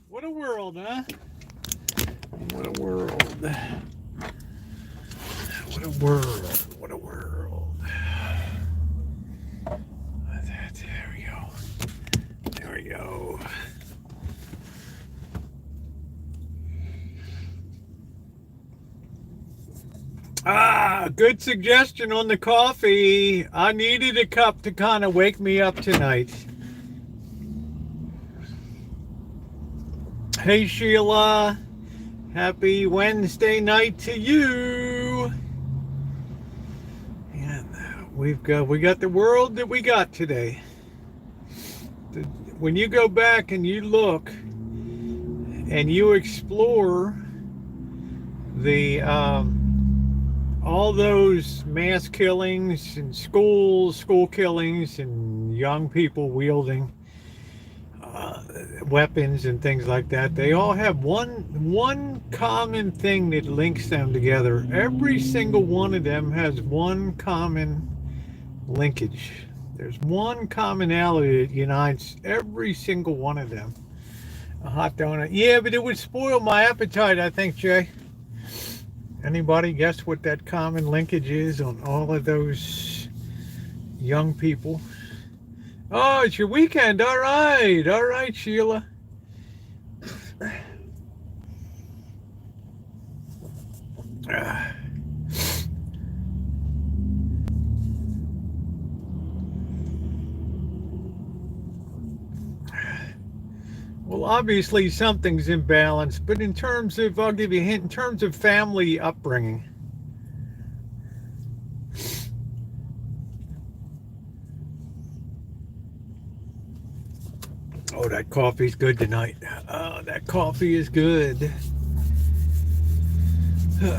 What a world, huh? What a world. What a world. What a world. There we go. There we go. Good suggestion on the coffee. I needed a cup to kind of wake me up tonight. Hey Sheila, happy Wednesday night to you. And we got the world that we got today. When you go back and you look and you explore the all those mass killings and school killings and young people wielding weapons and things like that, they all have one common thing that links them together. Every single one of them has one common linkage. There's one commonality that unites every single one of them. A hot donut. Yeah, but it would spoil my appetite, I think, Jay. Anybody guess what that common linkage is on all of those young people? Oh, it's your weekend. All right, Sheila. Well, obviously something's imbalanced, but in terms of, I'll give you a hint, in terms of family upbringing. Oh, that coffee's good tonight. Oh, that coffee is good. It's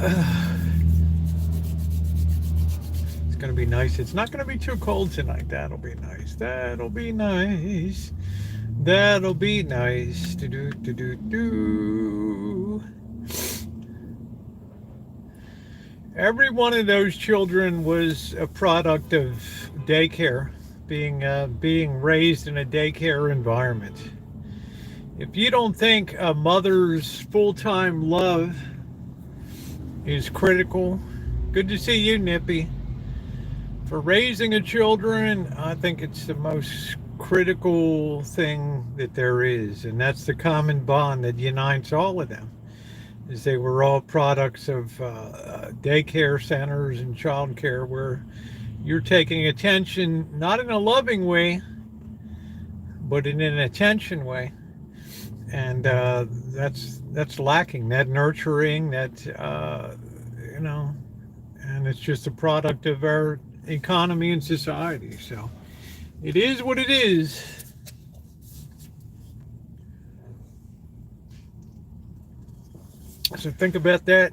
going to be nice. It's not going to be too cold tonight. That'll be nice. That'll be nice. That'll be nice. Do. Every one of those children was a product of daycare, being raised in a daycare environment. If you don't think a mother's full-time love is critical, good to see you, Nippy. For raising a children, I think it's the most critical thing that there is, and that's the common bond that unites all of them, is they were all products of daycare centers and child care where you're taking attention not in a loving way but in an attention way, and that's lacking, that nurturing, that and it's just a product of our economy and society. So it is what it is. So think about that.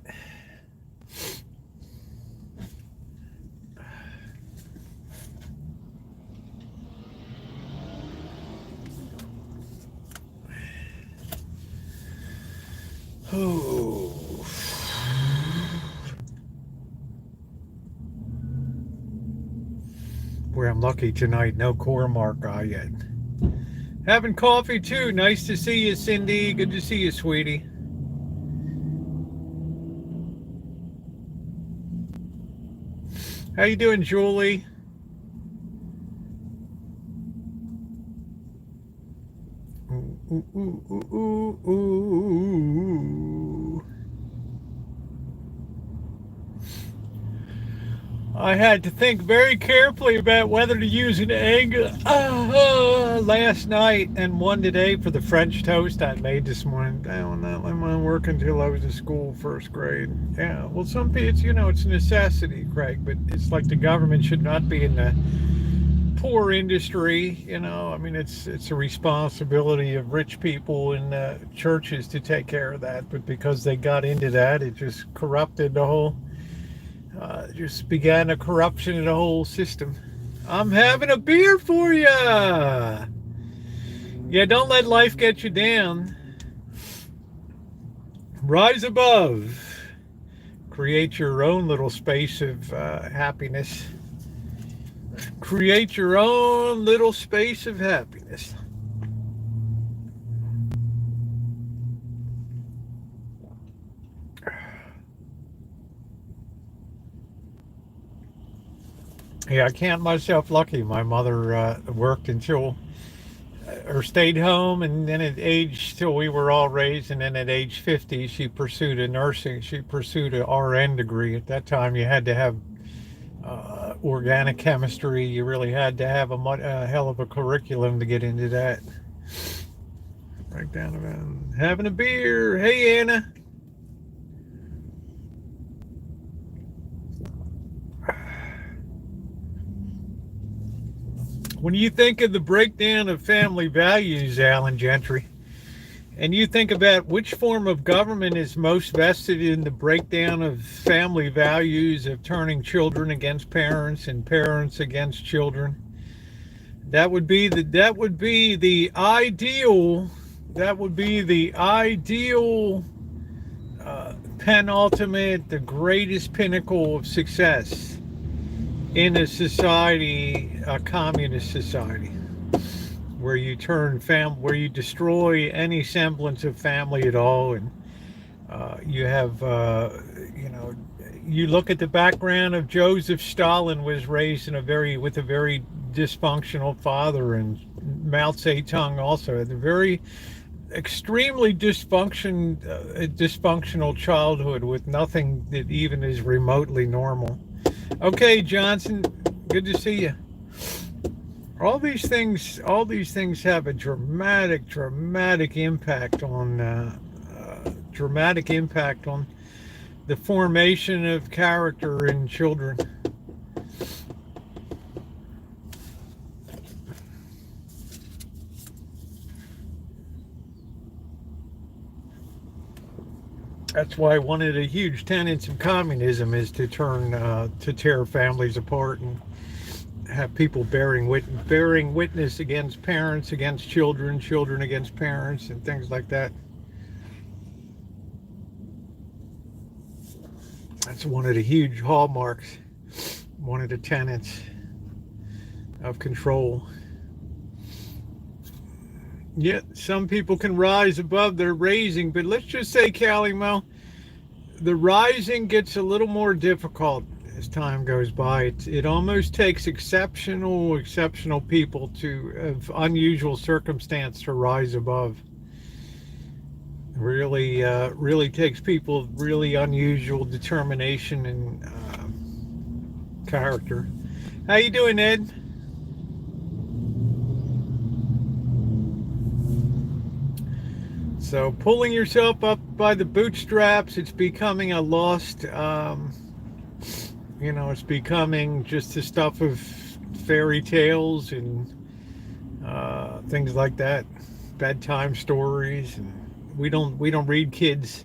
Oh. Where I'm lucky tonight, no core mark yet. Having coffee too. Nice to see you, Cindy. Good to see you, sweetie. How you doing, Julie? Ooh. I had to think very carefully about whether to use an egg last night and one today for the French toast I made this morning. I don't know, I'm working until I was in school, first grade. Yeah, well, some people, it's a necessity, Craig, but it's like the government should not be in the poor industry, I mean, it's a responsibility of rich people in churches to take care of that, but because they got into that, it just corrupted the whole, just began a corruption of the whole system. I'm having a beer for you. Yeah, don't let life get you down. Rise above. Create your own little space of happiness. Create your own little space of happiness. Yeah, I count myself lucky. My mother worked until, or stayed home, and then at age, till we were all raised, and then at age 50, she pursued a nursing. She pursued an RN degree. At that time, you had to have organic chemistry. You really had to have a hell of a curriculum to get into that. Right down around having a beer. Hey, Anna. When you think of the breakdown of family values, Alan Gentry, And you think about which form of government is most vested in the breakdown of family values, of turning children against parents and parents against children. That would be the ideal penultimate, the greatest pinnacle of success in a society, a communist society, where where you destroy any semblance of family at all, and you have, you look at the background of Joseph Stalin was raised with a very dysfunctional father, and Mao Zedong also had a very extremely dysfunctional childhood with nothing that even is remotely normal. Okay, Johnson, good to see you. All these things have a dramatic impact on the formation of character in children. That's why one of the huge tenets of communism is to tear families apart and have people bearing witness against parents, against children, children against parents, and things like that. That's one of the huge hallmarks, one of the tenets of control. Yet some people can rise above their raising, but let's just say, Callie Mo, the rising gets a little more difficult as time goes by. It almost takes exceptional people of unusual circumstance to rise above. Really takes people of really unusual determination and character. How you doing, Ed? So pulling yourself up by the bootstraps, it's becoming a lost, it's becoming just the stuff of fairy tales and things like that, bedtime stories, and we don't read kids,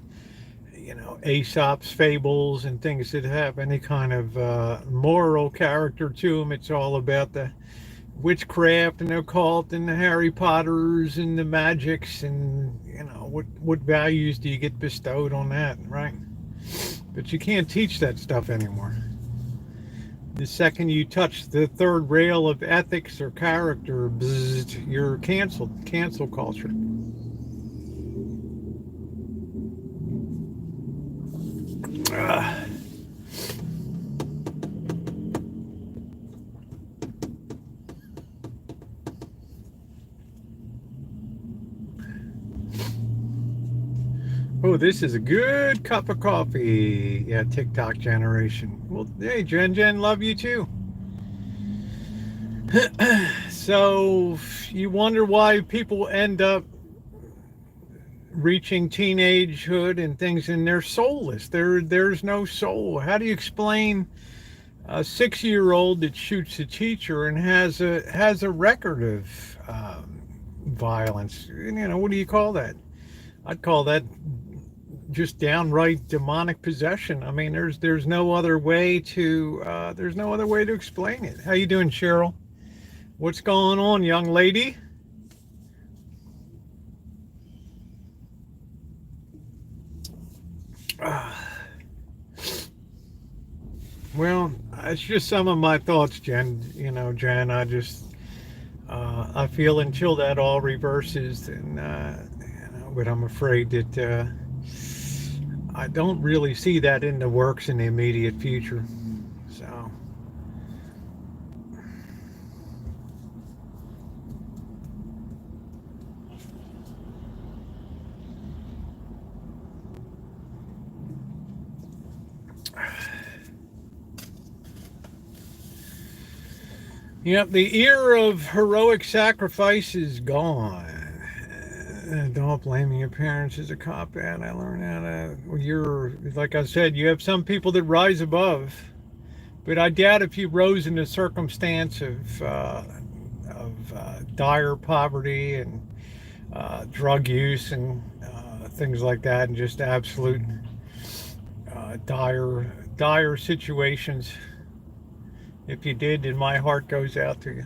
Aesop's fables and things that have any kind of moral character to them. It's all about the witchcraft and the occult and the Harry Potters and the magics, and what values do you get bestowed on that, right? But you can't teach that stuff anymore. The second you touch the third rail of ethics or character, you're canceled. Cancel culture. Oh, this is a good cup of coffee. Yeah, TikTok generation. Well, hey, Jen, love you too. So, you wonder why people end up reaching teenagehood and things, and they're soulless. There's no soul. How do you explain a 6-year-old that shoots a teacher and has a record of violence? What do you call that? I'd call that just downright demonic possession. I mean, there's no other way to explain it. How you doing, Cheryl? What's going on, young lady? Well, it's just some of my thoughts, Jen. Jen, I feel until that all reverses, and but I'm afraid that I don't really see that in the works in the immediate future. So, yep, the era of heroic sacrifice is gone. Don't blame your parents is a cop-out. I learned how to. Like I said, you have some people that rise above, but I doubt if you rose in a circumstance of dire poverty and drug use and things like that, and just absolute dire situations. If you did, then my heart goes out to you.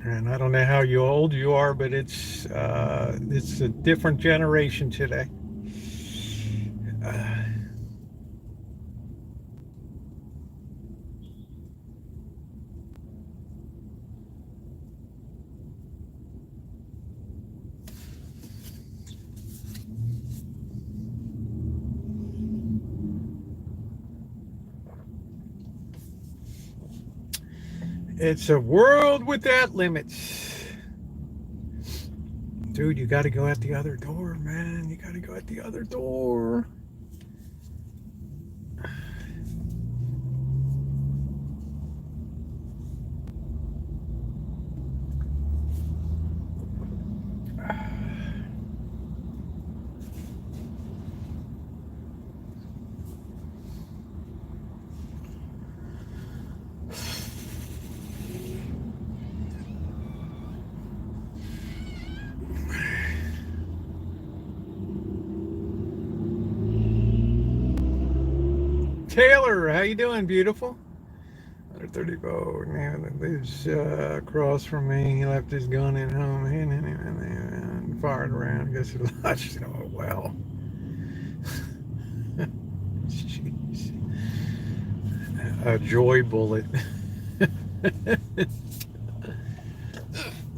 And I don't know how old you are, but it's a different generation today. Uh, it's a world without limits. Dude, you got to go out the other door, man. You got to go out the other door. Taylor, how you doing, beautiful? 134. Now that lives across from me. He left his gun at home and fired around. Guess he lodged. Oh well. Jeez. A joy bullet.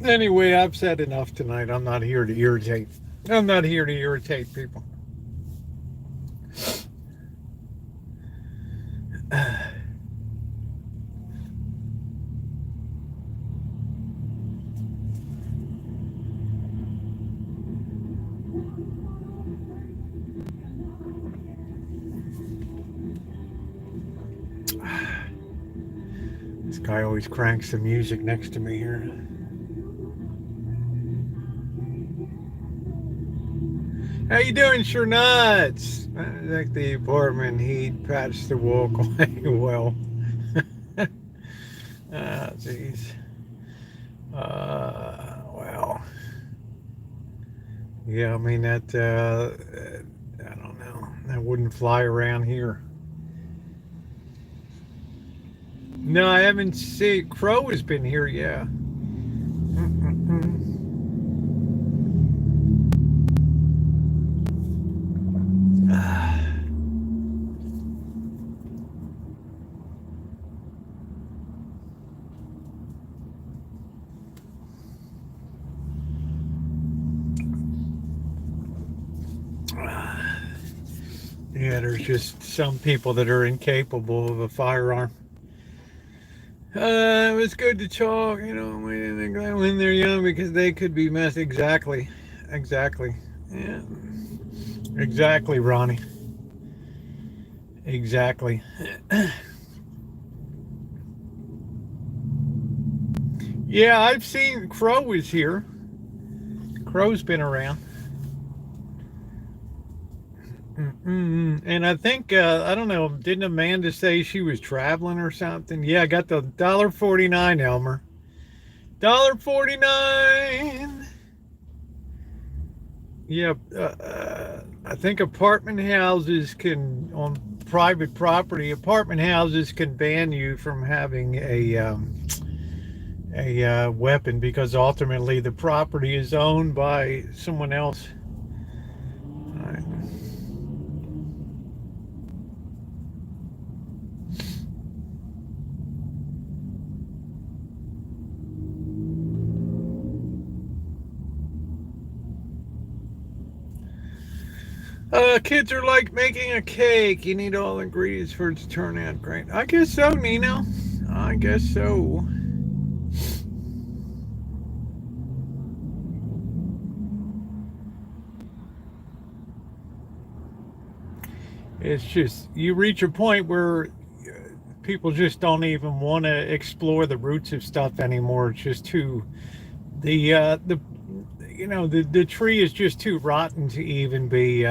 Anyway, I've said enough tonight. I'm not here to irritate. I'm not here to irritate people. This guy always cranks the music next to me here. How you doing, sure nuts? I think the apartment heat patched the walkway well. Ah, jeez. Wow. Yeah, I mean that. I don't know. That wouldn't fly around here. No, I haven't seen. Crow has been here, yeah. Yeah, there's just some people that are incapable of a firearm. It was good to talk, when they're young because they could be messed. Exactly. Yeah. Exactly, Ronnie. Exactly. Yeah, I've seen Crow is here. Crow's been around. And I think I don't know. Didn't Amanda say she was traveling or something? Yeah, I got the $1.49, Elmer. $1.49. Yeah, I think apartment houses can, on private property, apartment houses can ban you from having a weapon because ultimately the property is owned by someone else. All right. Kids are like making a cake. You need all the ingredients for it to turn out great. I guess so, Nino. I guess so. It's just, you reach a point where people just don't even want to explore the roots of stuff anymore. It's just too, the tree is just too rotten to even be,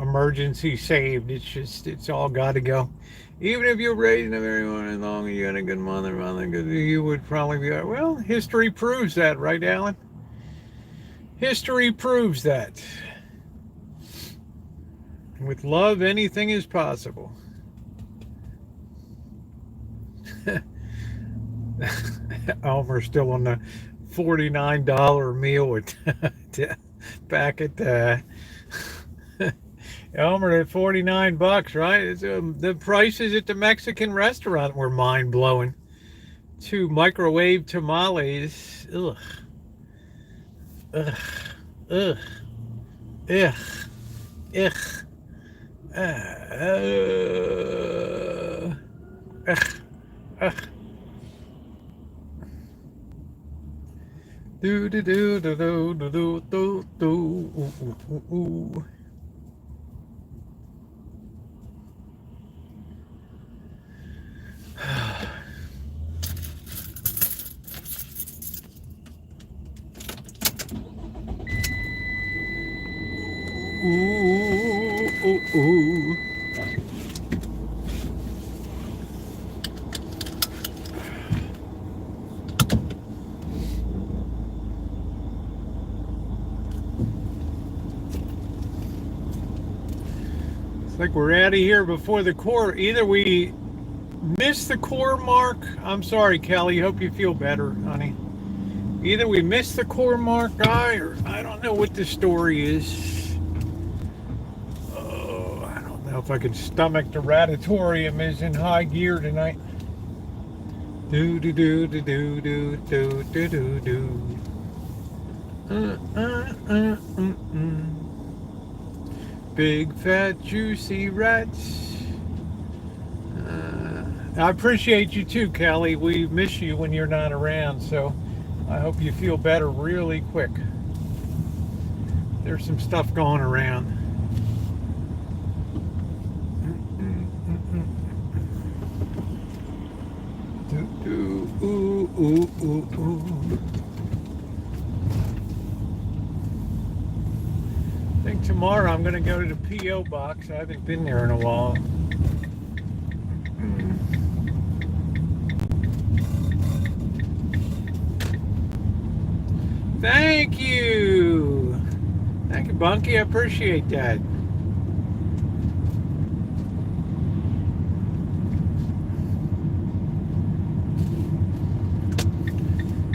emergency saved. It's all got to go. Even if you're raising a very one as long as you got a good mother, you would probably be like, well, history proves that, right, Alan? History proves that. With love, anything is possible. Elmer's still on the $49 meal back at Elmer at 49 bucks, right? The prices at the Mexican restaurant were mind blowing. 2 microwave tamales. Ugh. Ugh. Ugh. Ugh. Ugh. Ugh. Ugh. Do do do do do do do do. Ooh, ooh, ooh. It's like we're out of here before the core. Either we miss the core mark. I'm sorry, Kelly. Hope you feel better, honey. Either we miss the core mark guy, or I don't know what the story is. Oh, I don't know if I can stomach the ratatorium is in high gear tonight. Do do do do do do do do do do. Big fat juicy rats. I appreciate you too, Kelly. We miss you when you're not around, so I hope you feel better really quick. There's some stuff going around. Ooh, ooh, ooh, ooh. I think tomorrow I'm going to go to the P.O. box. I haven't been there in a while. Thank you. Thank you, Bunky. I appreciate that.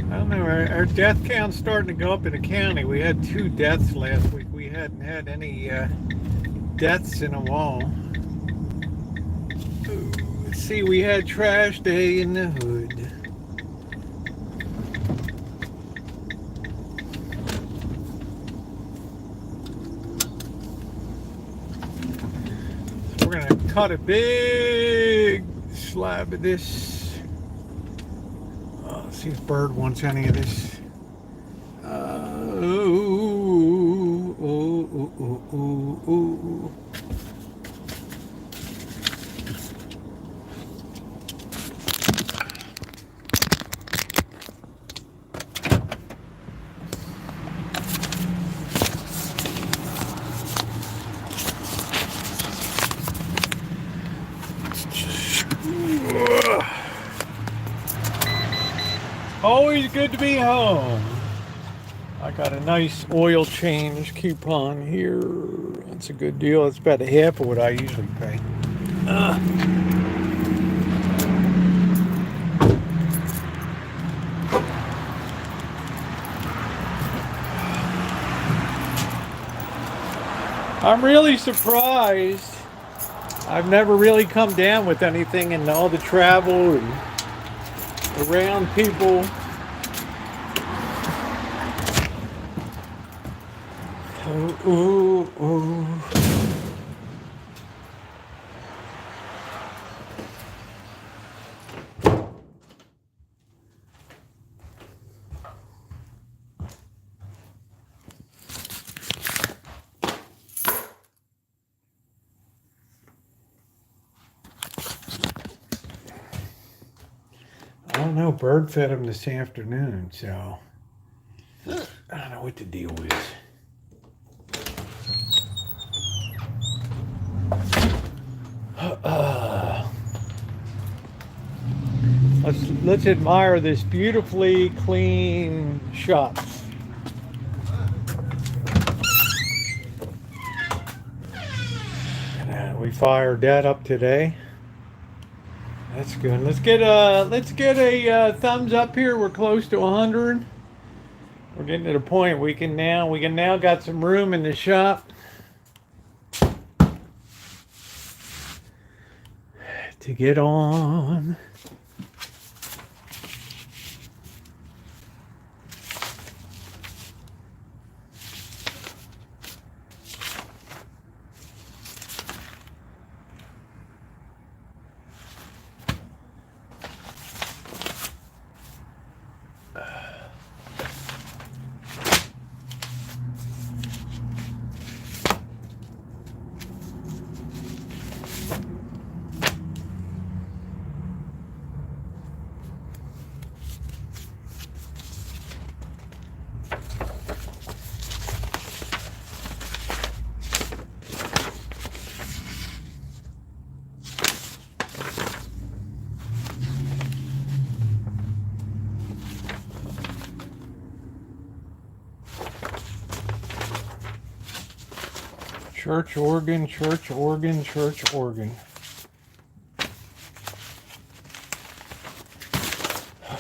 I don't know. Our death count's starting to go up in the county. We had 2 deaths last week. We hadn't had any deaths in a while. Ooh, let's see. We had trash day in the hood. We're going to cut a big slab of this. Let's see if Bird wants any of this. Ooh, ooh, ooh, ooh, ooh, ooh. Always good to be home. I got a nice oil change coupon here. That's a good deal. It's about half of what I usually pay. I'm really surprised. I've never really come down with anything in all the travel and around people. Ooh, ooh, ooh. I don't know. Bird fed him this afternoon, so I don't know what the deal is. Let's admire this beautifully clean shop. And we fired that up today. That's good. Let's get a thumbs up here. We're close to 100. We're getting to the point we can now got some room in the shop to get on. Church organ, church organ, church organ.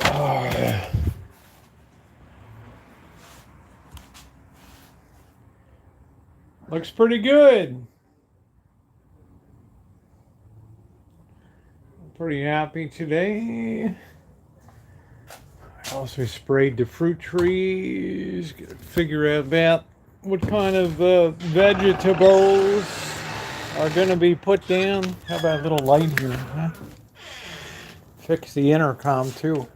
Oh. Looks pretty good. I'm pretty happy today. I also sprayed the fruit trees. Gotta figure out about what kind of vegetables are going to be put down. How about a little light here, huh? Fix the intercom too.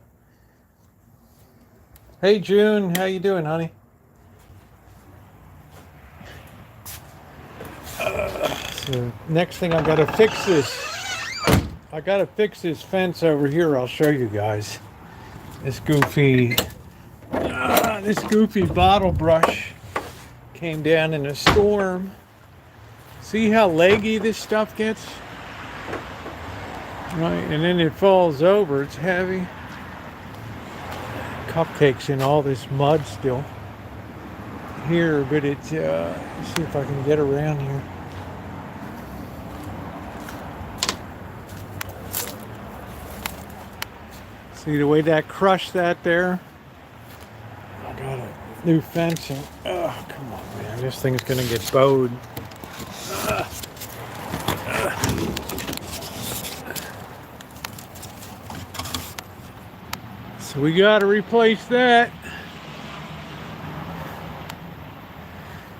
Hey June, how you doing, honey? So next thing I got to fix this. I got to fix this fence over here. I'll show you guys. This goofy bottle brush came down in a storm. See how leggy this stuff gets? Right, and then it falls over. It's heavy. Cupcakes in all this mud still here, but it's let's see if I can get around here. See the way that crushed that there? I got a new fencing. Oh, come on, man. This thing's going to get bowed. So we got to replace that.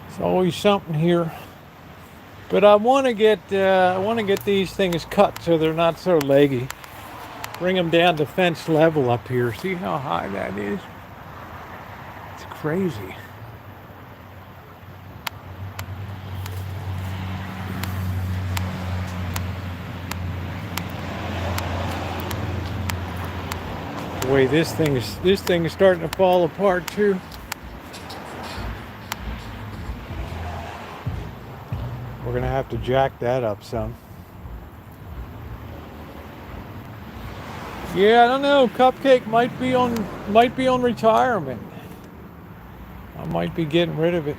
It's always something here. But I want to get these things cut so they're not so leggy. Bring them down to fence level up here. See how high that is? It's crazy. The way this thing is starting to fall apart too. We're gonna have to jack that up some. Yeah, I don't know. Cupcake might be on retirement. I might be getting rid of it.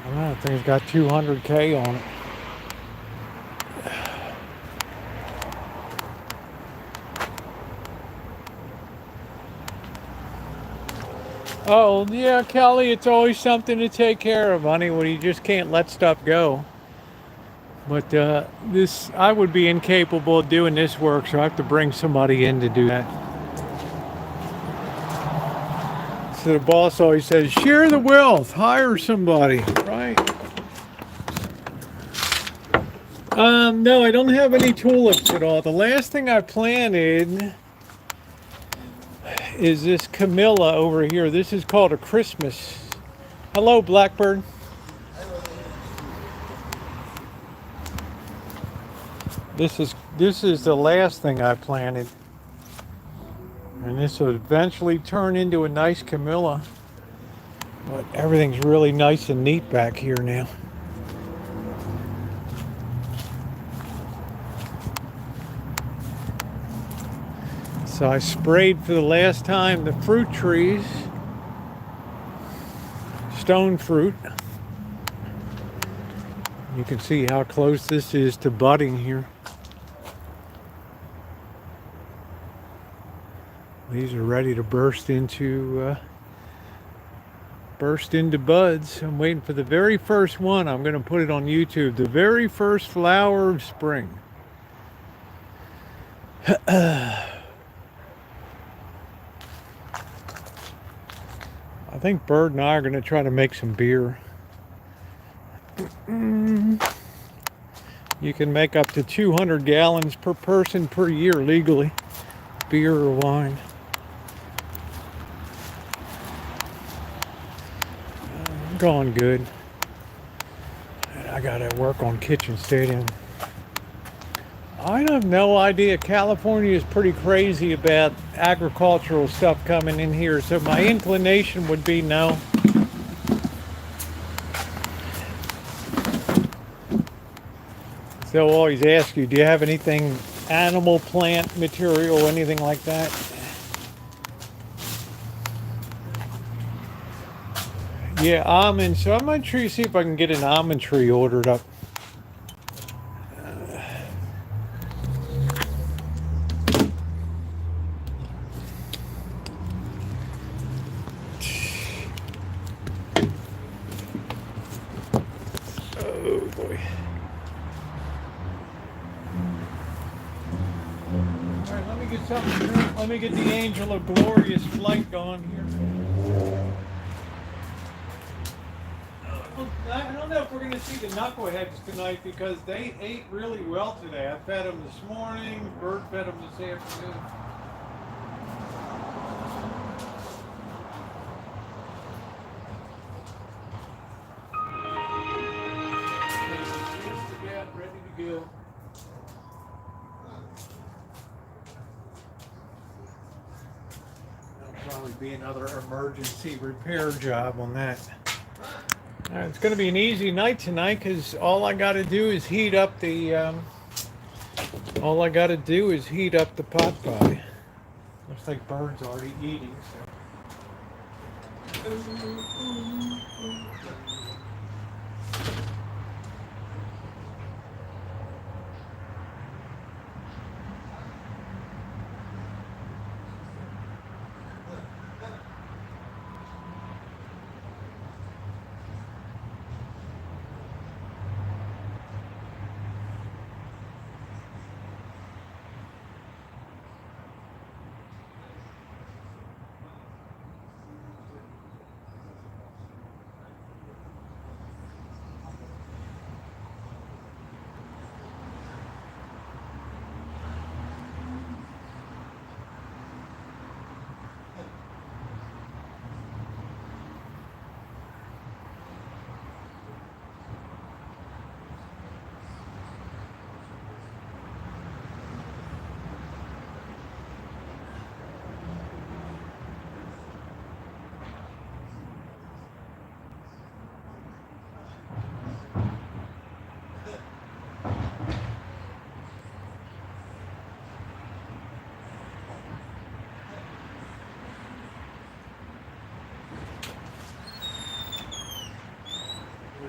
I don't know. The thing's got 200K on it. Oh, yeah, Kelly, it's always something to take care of, honey, when you just can't let stuff go. But I would be incapable of doing this work, so I have to bring somebody in to do that. So the boss always says, share the wealth, hire somebody, right? No, I don't have any tulips at all. The last thing I planted is this Camilla over here. This is called a Christmas. Hello, Blackbird. This is the last thing I planted. And this will eventually turn into a nice Camilla. But everything's really nice and neat back here now. So I sprayed for the last time the fruit trees, stone fruit. You can see how close this is to budding here. These are ready to burst into buds. I'm waiting for the very first one. I'm going to put it on YouTube. The very first flower of spring. I think Bird and I are going to try to make some beer. You can make up to 200 gallons per person per year legally, beer or wine. Going good. I gotta work on kitchen stadium. I have no idea. California is pretty crazy about agricultural stuff coming in here, so my inclination would be no. They'll always ask you, do you have anything animal, plant, material, anything like that? Yeah, almonds. So I'm going to see if I can get an almond tree ordered up. Oh boy. Alright, let me get something to drink. Let me get the Angel of Glorious Flight going here. I don't know if we're going to see the knuckleheads tonight because they ate really well today. I fed them this morning, Bert fed them this afternoon. Ready to go. That'll probably be another emergency repair job on that. It's going to be an easy night tonight because all I got to do is heat up the pot pie. Looks like Bird's already eating. So.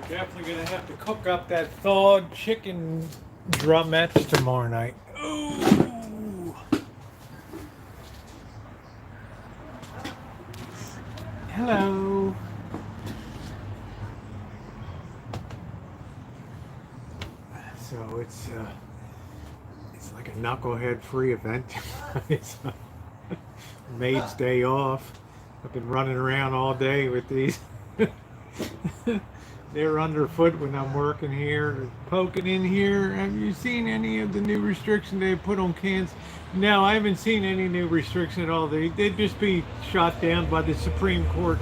Definitely gonna have to cook up that thawed chicken drumettes tomorrow night. Ooh. Hello. So it's like a knucklehead free event. It's maid's day off. I've been running around all day with these. They're underfoot when I'm working here, they're poking in here. Have you seen any of the new restrictions they put on cans? No, I haven't seen any new restriction at all. They'd just be shot down by the Supreme Court.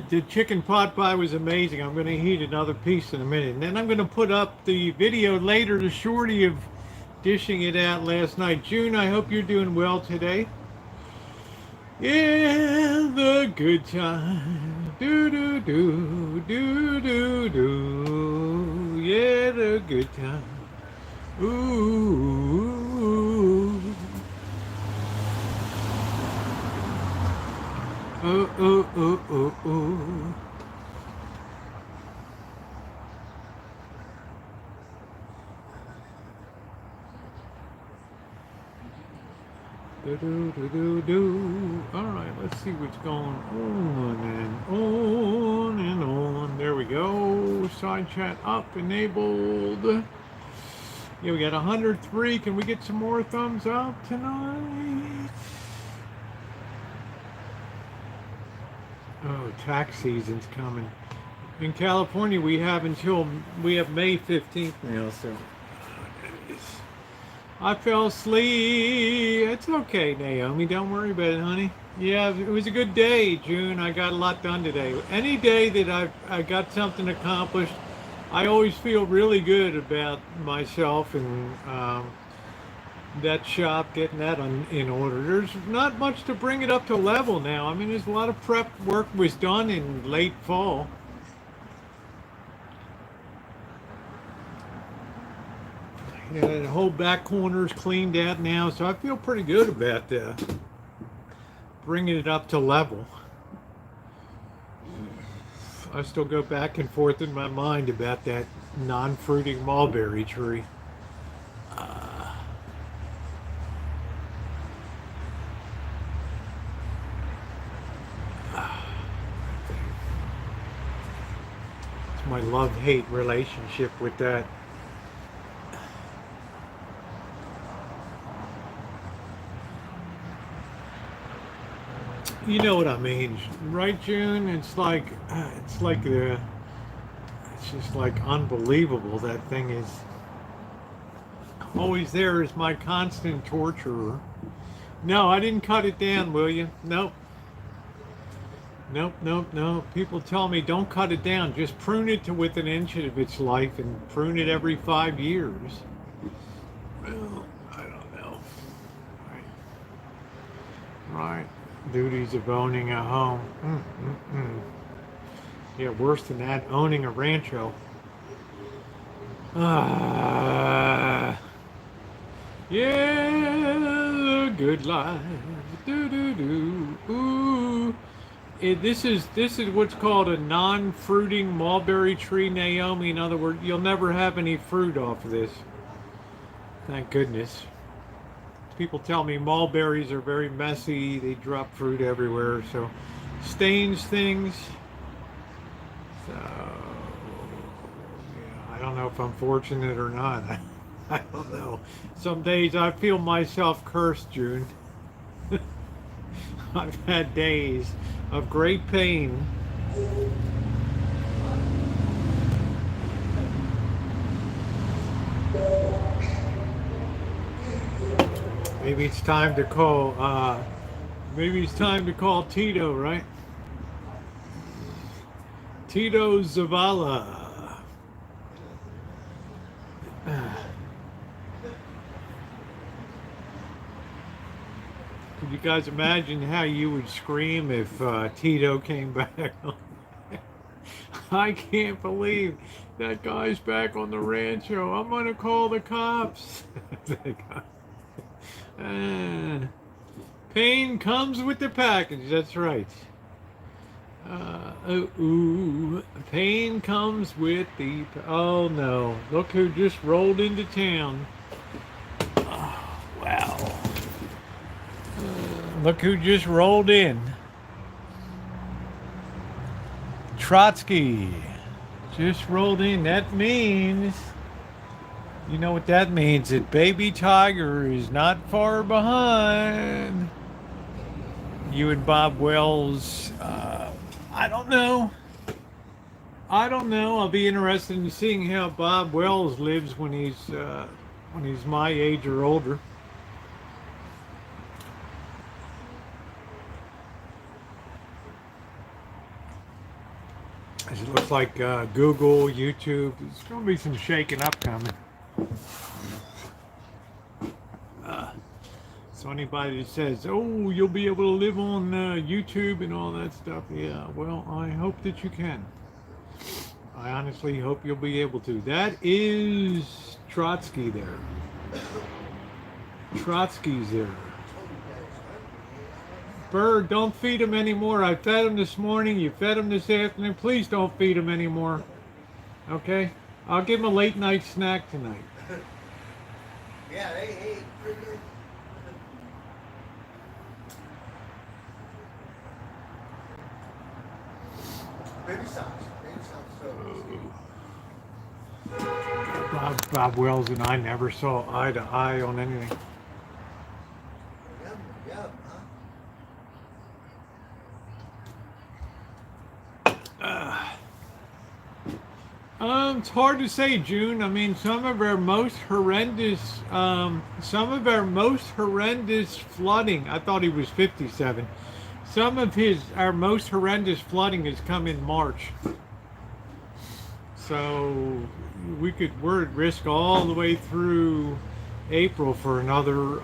The chicken pot pie was amazing. I'm going to heat another piece in a minute. And then I'm going to put up the video later to Shorty of dishing it out last night. June, I hope you're doing well today. Yeah, the good time. Do do do do do do. Yeah, the good time. Ooh. Oh oh oh oh oh. Do do do do do. All right, let's see what's going on and on and on. There we go. Side chat up, enabled. Yeah, we got 103. Can we get some more thumbs up tonight? Oh, tax season's coming. In California, we have May 15th now, so I fell asleep. It's okay, Naomi. Don't worry about it, honey. Yeah, it was a good day, June. I got a lot done today. Any day that I got something accomplished, I always feel really good about myself and that shop, getting that in order. There's not much to bring it up to level now. I mean, there's a lot of prep work was done in late fall. Yeah, the whole back corner's cleaned out now, so I feel pretty good about bringing it up to level. I still go back and forth in my mind about that non-fruiting mulberry tree. It's my love-hate relationship with that. You know what I mean, right, June? It's just like unbelievable. That thing is always there as my constant torturer. No, I didn't cut it down, will you? Nope. Nope. People tell me don't cut it down. Just prune it to within an inch of its life and prune it every 5 years. Well, I don't know. Right. Duties of owning a home. Yeah, worse than that, owning a rancho. Yeah, the good life. Do do do. Ooh. This is what's called a non-fruiting mulberry tree, Naomi. In other words, you'll never have any fruit off of this. Thank goodness. People tell me mulberries are very messy. They drop fruit everywhere, so stains things. So yeah, I don't know if I'm fortunate or not. I don't know. Some days I feel myself cursed, June. I've had days of great pain. Maybe it's time to call. Maybe it's time to call Tito, right? Tito Zavala. Could you guys imagine how you would scream if Tito came back? I can't believe that guy's back on the rancho. I'm gonna call the cops. Pain comes with the package. That's right. Pain comes with the. Oh no! Look who just rolled into town. Oh, wow! Look who just rolled in. Trotsky just rolled in. That means, you know what that means? That Baby Tiger is not far behind. You and Bob Wells. I don't know. I'll be interested in seeing how Bob Wells lives when he's my age or older. It looks like Google, YouTube. There's going to be some shaking up coming. So anybody that says, oh, you'll be able to live on YouTube and all that stuff, yeah, well, I hope that you can. I honestly hope you'll be able to. That is Trotsky there. Trotsky's there. Bird, don't feed him anymore. I fed him this morning. You fed him this afternoon. Please don't feed him anymore. Okay? I'll give him a late night snack tonight. Yeah, they ate pretty good. Baby socks. Bob Wells and I never saw eye to eye on anything. Yum, yum, It's hard to say, June. I mean, some of our most horrendous flooding. I thought he was 57. Some of our most horrendous flooding has come in March. So we're at risk all the way through April for another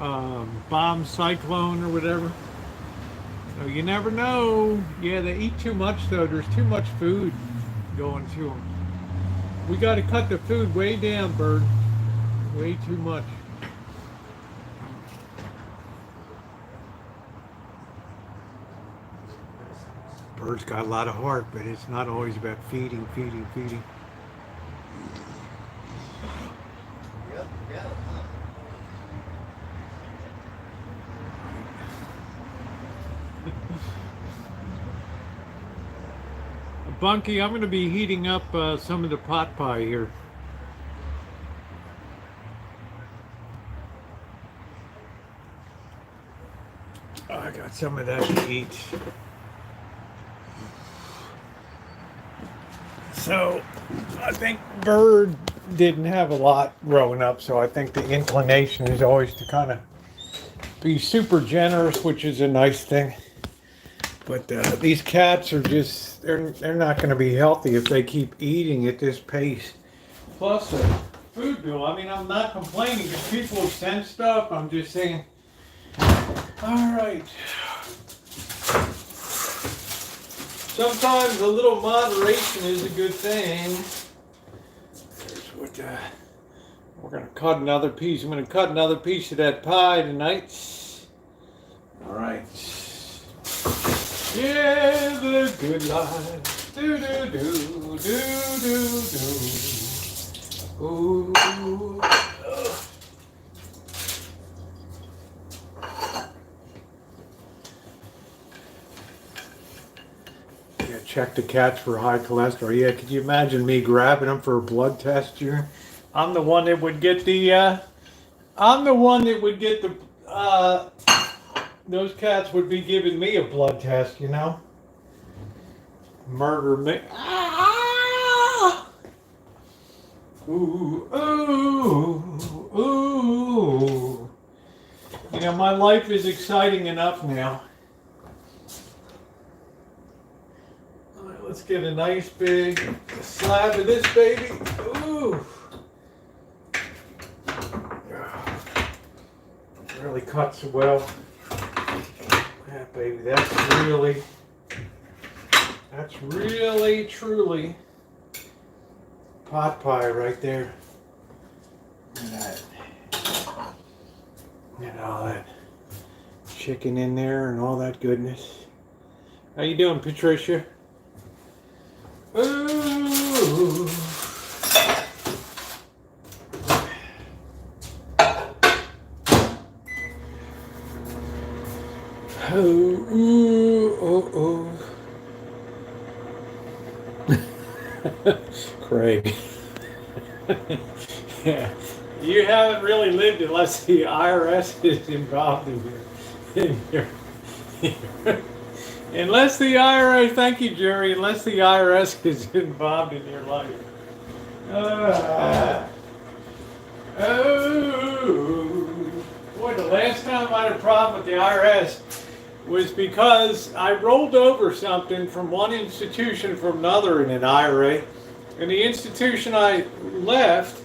bomb cyclone or whatever. So you never know. Yeah, they eat too much though. There's too much food going to them. We got to cut the food way down, Bird. Way too much. Bird's got a lot of heart, but it's not always about feeding. Yep, yep, Bunky, I'm going to be heating up some of the pot pie here. I got some of that to eat. So, I think Bird didn't have a lot growing up, so I think the inclination is always to kind of be super generous, which is a nice thing. But these cats are just, they're not going to be healthy if they keep eating at this pace. Plus the food bill. I mean, I'm not complaining if people send stuff. I'm just saying, all right. Sometimes a little moderation is a good thing. Here's what, we're going to cut another piece. I'm going to cut another piece of that pie tonight. All right. Yeah, the good life. Do do do do do do. Ooh. Yeah, check the cats for high cholesterol. Yeah, could you imagine me grabbing them for a blood test here? I'm the one that would get the. Those cats would be giving me a blood test, you know? Murder me. Ah! Ooh, ooh, ooh. You know, my life is exciting enough now. All right, let's get a nice big slab of this baby. Ooh. Really cuts well. Yeah, baby, that's really, truly pot pie right there. Look at that. And all that chicken in there and all that goodness. How you doing, Patricia? Ooh. Oh, ooh, oh, oh. Craig. Yeah, you haven't really lived unless the IRS is involved in your unless the IRS, thank you, Jerry, unless the IRS is involved in your life. Oh, boy, the last time I had a problem with the IRS was because I rolled over something from one institution from another in an IRA, and the institution I left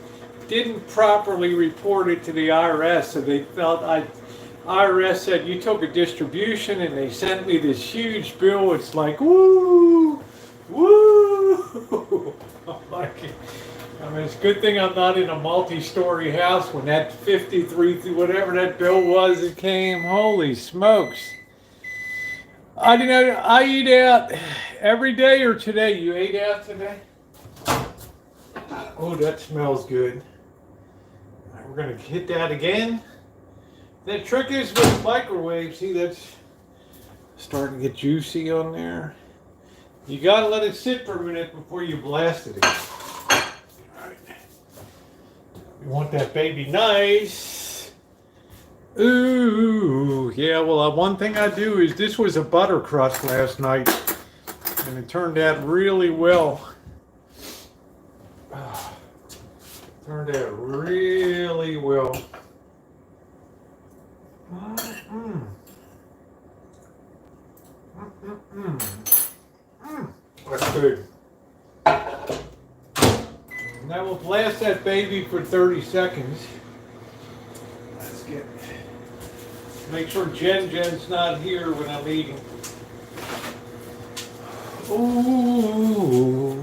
didn't properly report it to the IRS, so they felt IRS said you took a distribution and they sent me this huge bill. It's like, woo, woo. I'm like, I mean, it's a good thing I'm not in a multi-story house when that 53, whatever that bill was, it came. Holy smokes. I don't know, I eat out every day or today. You ate out today? Oh, that smells good. All right, we're going to hit that again. The trick is with microwave, see that's starting to get juicy on there. You got to let it sit for a minute before you blast it again. All right. We want that baby nice. Ooh, yeah, well, one thing I do is this was a butter crust last night, and it turned out really well. Turned out really well. That's good. Now we'll blast that baby for 30 seconds. Let's make sure Jen's not here when I'm eating. Ooh.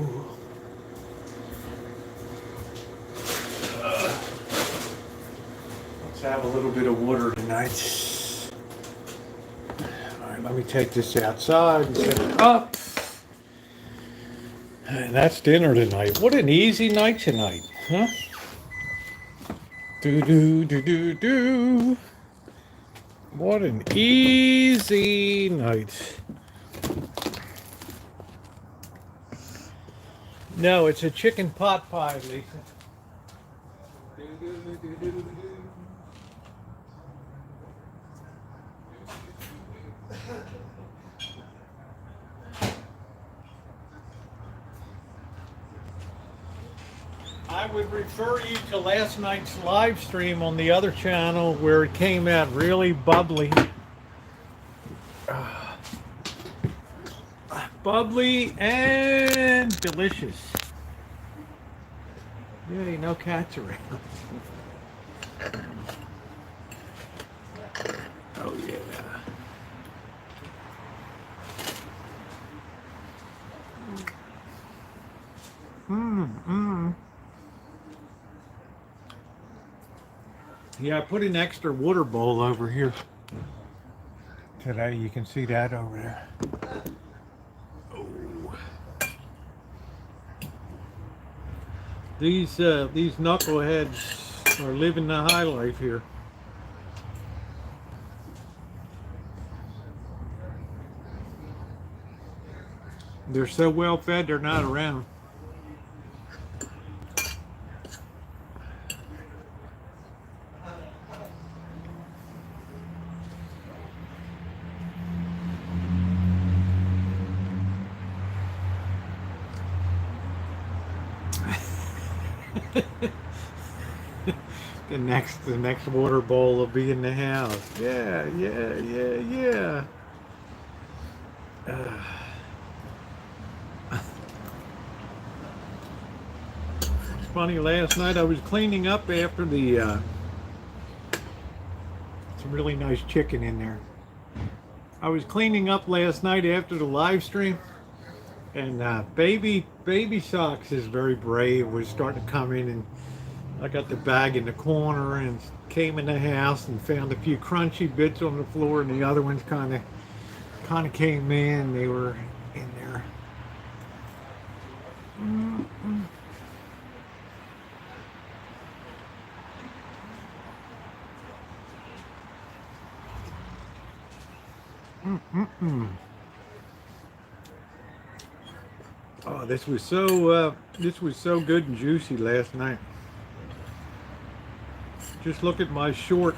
Let's have a little bit of water tonight. All right, let me take this outside and set it up. And that's dinner tonight. What an easy night tonight, huh? Do. What an easy night. No, it's a chicken pot pie, Lisa. I would refer you to last night's live stream on the other channel where it came out really bubbly. Bubbly and delicious. Yay, no cats around. Oh yeah. Yeah, I put an extra water bowl over here today. You can see that over there. Oh. These knuckleheads are living the high life here. They're so well fed, they're not around. The next water bowl will be in the house. Yeah. It's funny, last night I was cleaning up after the some really nice chicken in there. I was cleaning up last night after the live stream, and baby Socks is very brave, was starting to come in, and I got the bag in the corner and came in the house and found a few crunchy bits on the floor, and the other ones kind of came in. They were in there. Oh, this was so good and juicy last night. Just look at my short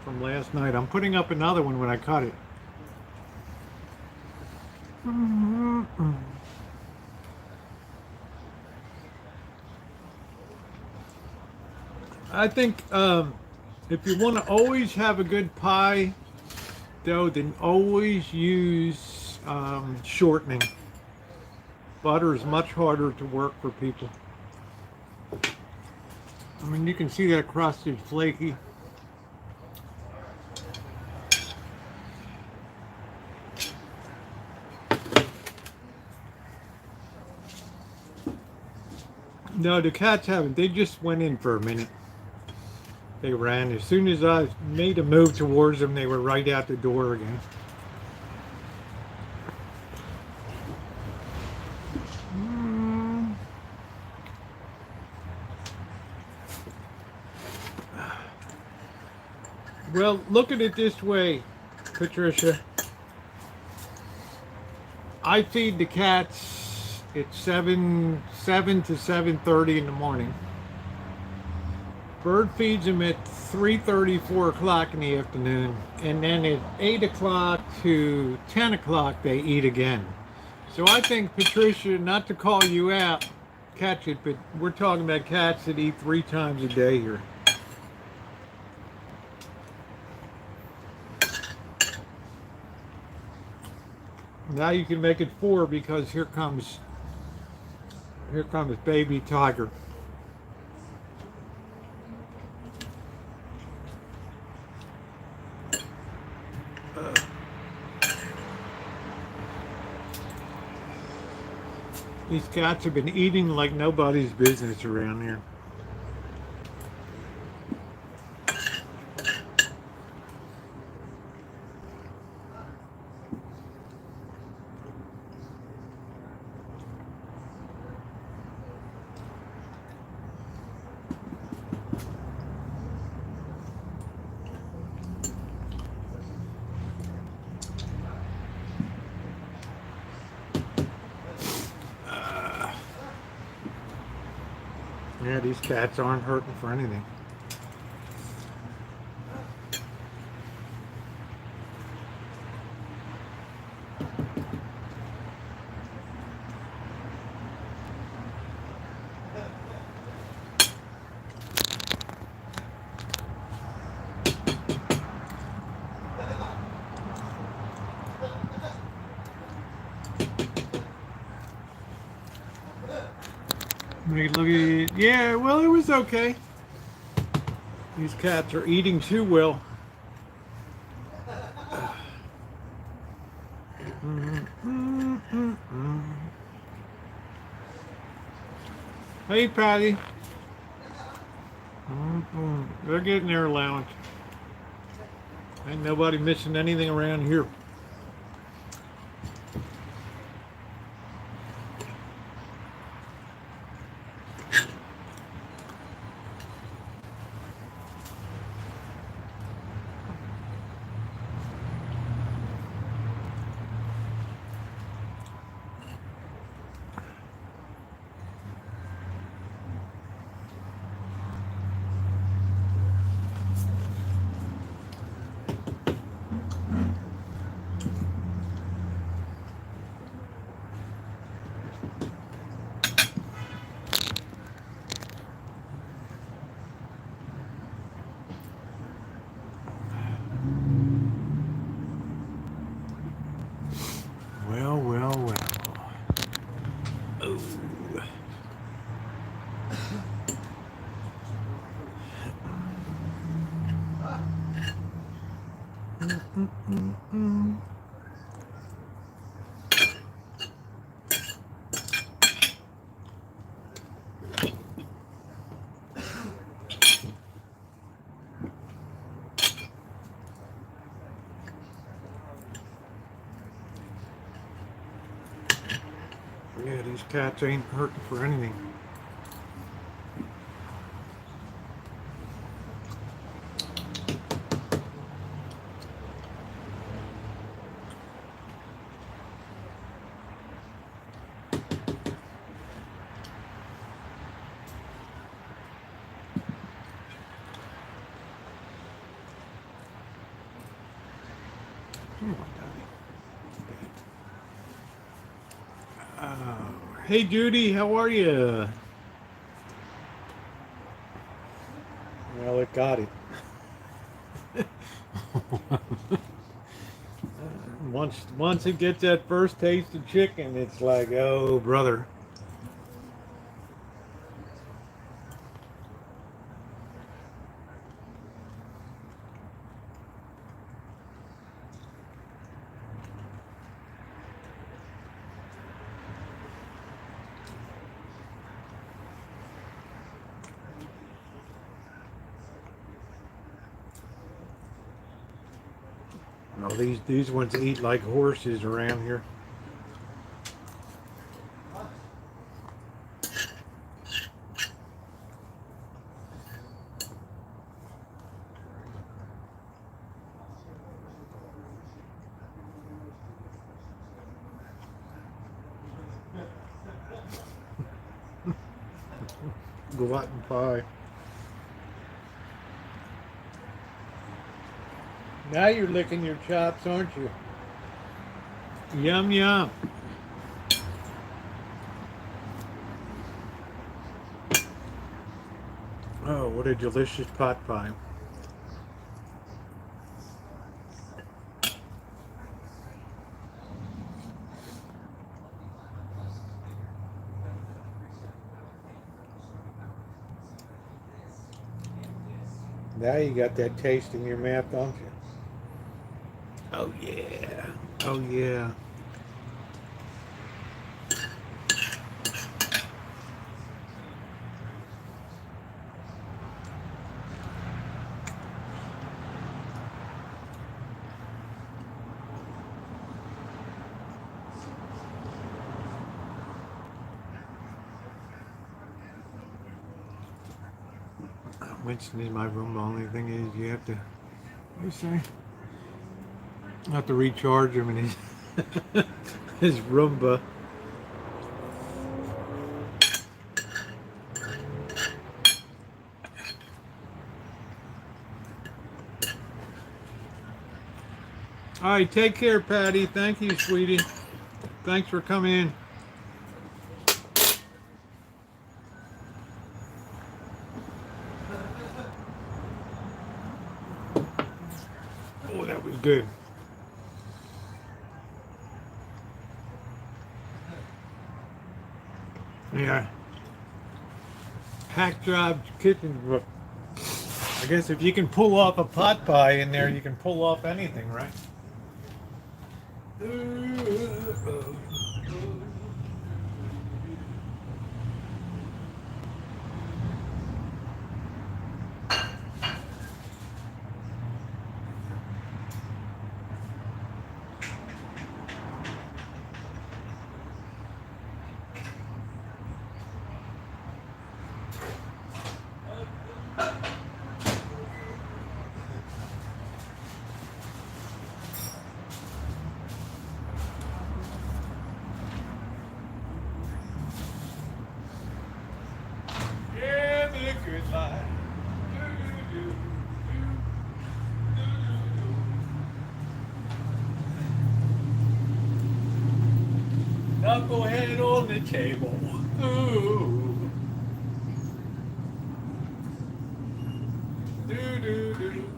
from last night. I'm putting up another one when I cut it. I think if you want to always have a good pie dough, then always use shortening. Butter is much harder to work for people. I mean, you can see that crust is flaky. No, the cats haven't. They just went in for a minute. They ran. As soon as I made a move towards them, they were right out the door again. Mm. Well, look at it this way, Patricia. I feed the cats at 7 to 7:30 in the morning. Bird feeds them at 3:30, 4 o'clock in the afternoon, and then at 8 o'clock to 10 o'clock they eat again. So I think, Patricia, not to call you out, catch it, but we're talking about cats that eat 3 times a day here. Now you can make it 4 because here comes baby tiger. These cats have been eating like nobody's business around here. Yeah, these cats aren't hurting for anything. Look at it. Yeah, well, it was okay. These cats are eating too well. Hey, Patty. They're getting their allowance. Ain't nobody missing anything around here. Well, well, well. Oh. Yeah, these cats ain't hurting for anything. Come on, Daddy. Hey, Judy, how are you? Well, it got it. Once it gets that first taste of chicken, it's like, oh, brother. Oh, these ones eat like horses around here. Glutton pie. Now you're licking your chops, aren't you? Yum yum. Oh, what a delicious pot pie. Now you got that taste in your mouth, don't you? Oh yeah. Oh yeah. Winston in my room. The only thing is you have to, what do you say? You have to recharge him in his his Roomba. All right, take care, Patty. Thank you, sweetie. Thanks for coming in. Oh, that was good. Yeah. Hack job kitchen. I guess if you can pull off a pot pie in there, you can pull off anything, right? Yeah, the good life. Knucklehead on the table. Ooh. Do do do.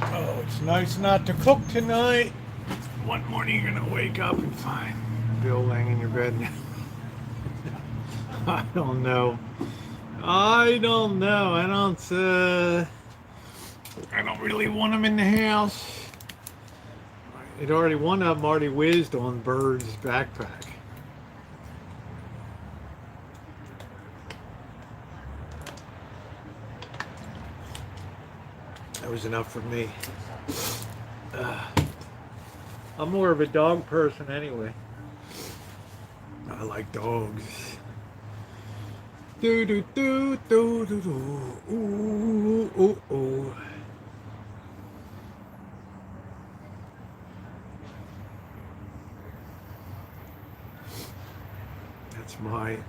Oh, it's nice not to cook tonight. One morning you're gonna wake up and find Bill laying in your bed. I don't know. I don't know. I don't really want him in the house. One of them already whizzed on Bird's backpack. That was enough for me. I'm more of a dog person anyway. I like dogs. Do do do do do do. Ooh ooh ooh.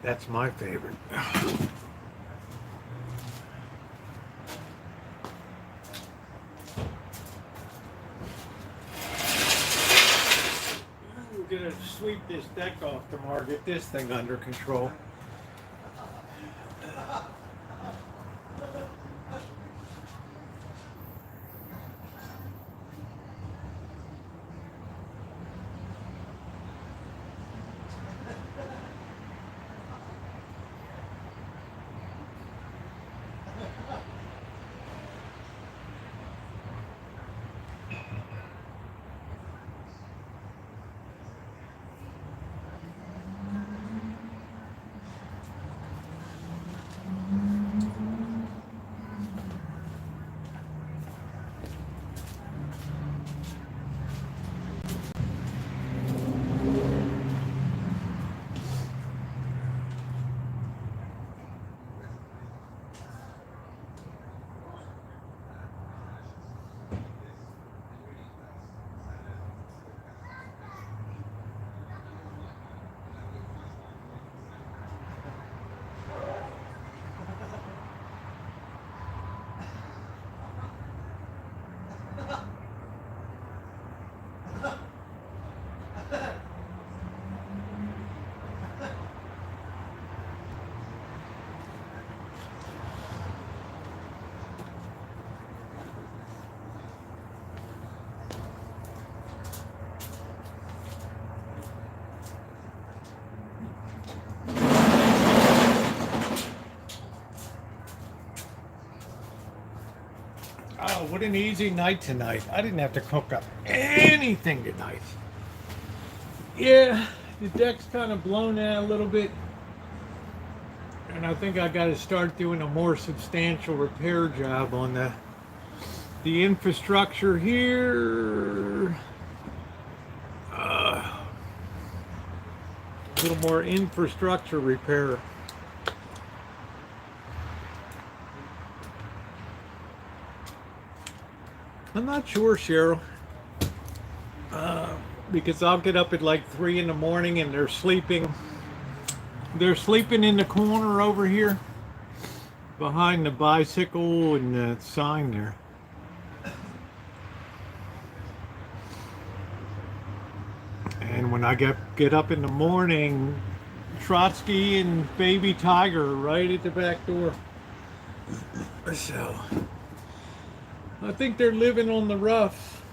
That's my favorite. Ooh, get a sweet keep this deck off tomorrow, get this thing under control. Oh, what an easy night tonight. I didn't have to cook up anything tonight. Yeah, the deck's kind of blown out a little bit. And I think I got to start doing a more substantial repair job on the infrastructure here. A little more infrastructure repair. I'm not sure, Cheryl, because I'll get up at like 3 in the morning and they're sleeping. They're sleeping in the corner over here behind the bicycle and the sign there. And when I get up in the morning, Trotsky and baby Tiger are right at the back door. So I think they're living on the rough.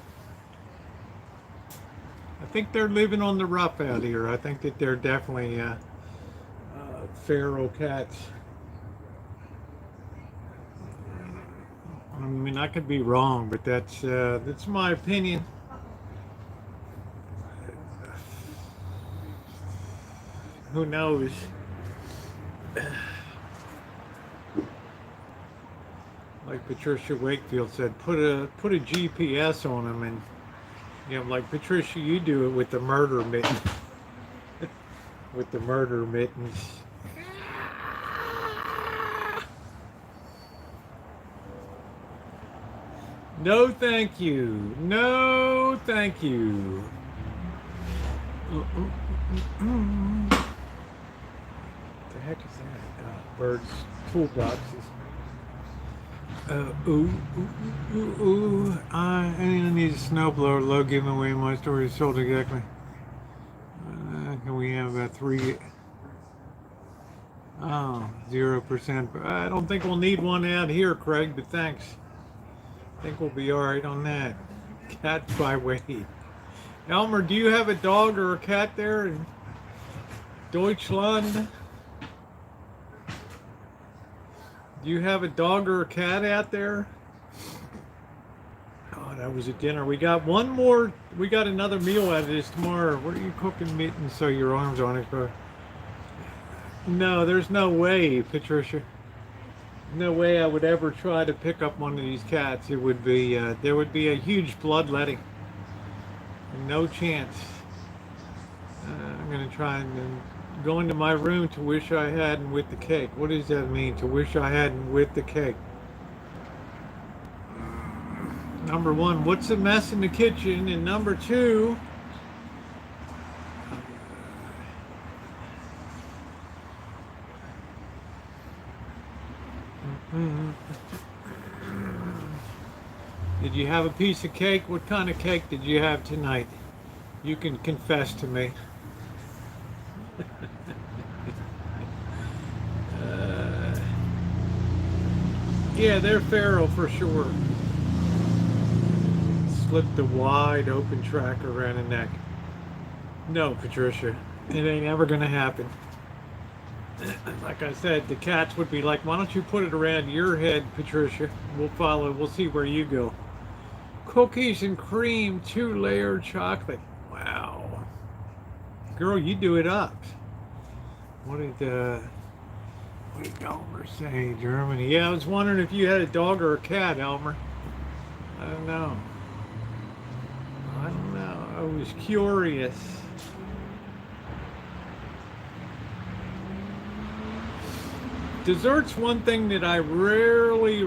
I think they're living on the rough out here. I think that they're definitely feral cats. I mean, I could be wrong, but that's my opinion. Who knows? Like Patricia Wakefield said, put a GPS on them, and you know, like Patricia, you do it with the murder mittens. With the murder mittens. No, thank you. No, thank you. What the heck is that? Birds' toolboxes. I need a snowblower low, giving away my story sold exactly. Can we have a 3? Oh, 0%. I don't think we'll need one out here, Craig, but thanks. I think we'll be all right on that. Cat by weight. Elmer, do you have a dog or a cat there in Deutschland? Do you have a dog or a cat out there? Oh, that was a dinner. We got one more. We got another meal out of this tomorrow. What are you cooking, mittens? So your arms on it, bro. No, there's no way, Patricia. No way I would ever try to pick up one of these cats. It would be there would be a huge bloodletting. No chance. I'm gonna try and go into my room to wish I hadn't with the cake. What does that mean? To wish I hadn't with the cake. Number one, what's the mess in the kitchen? And number two, did you have a piece of cake? What kind of cake did you have tonight? You can confess to me. uh, yeah, they're feral for sure. Slipped the wide open track around the neck. No, Patricia, it ain't ever gonna happen. Like I said, the cats would be like, why don't you put it around your head, Patricia? We'll follow, we'll see where you go. Cookies and cream, 2-layer chocolate. Wow. Girl, you do it up. What did Elmer say, Germany? Yeah, I was wondering if you had a dog or a cat, Elmer. I don't know. I was curious. Dessert's one thing that I rarely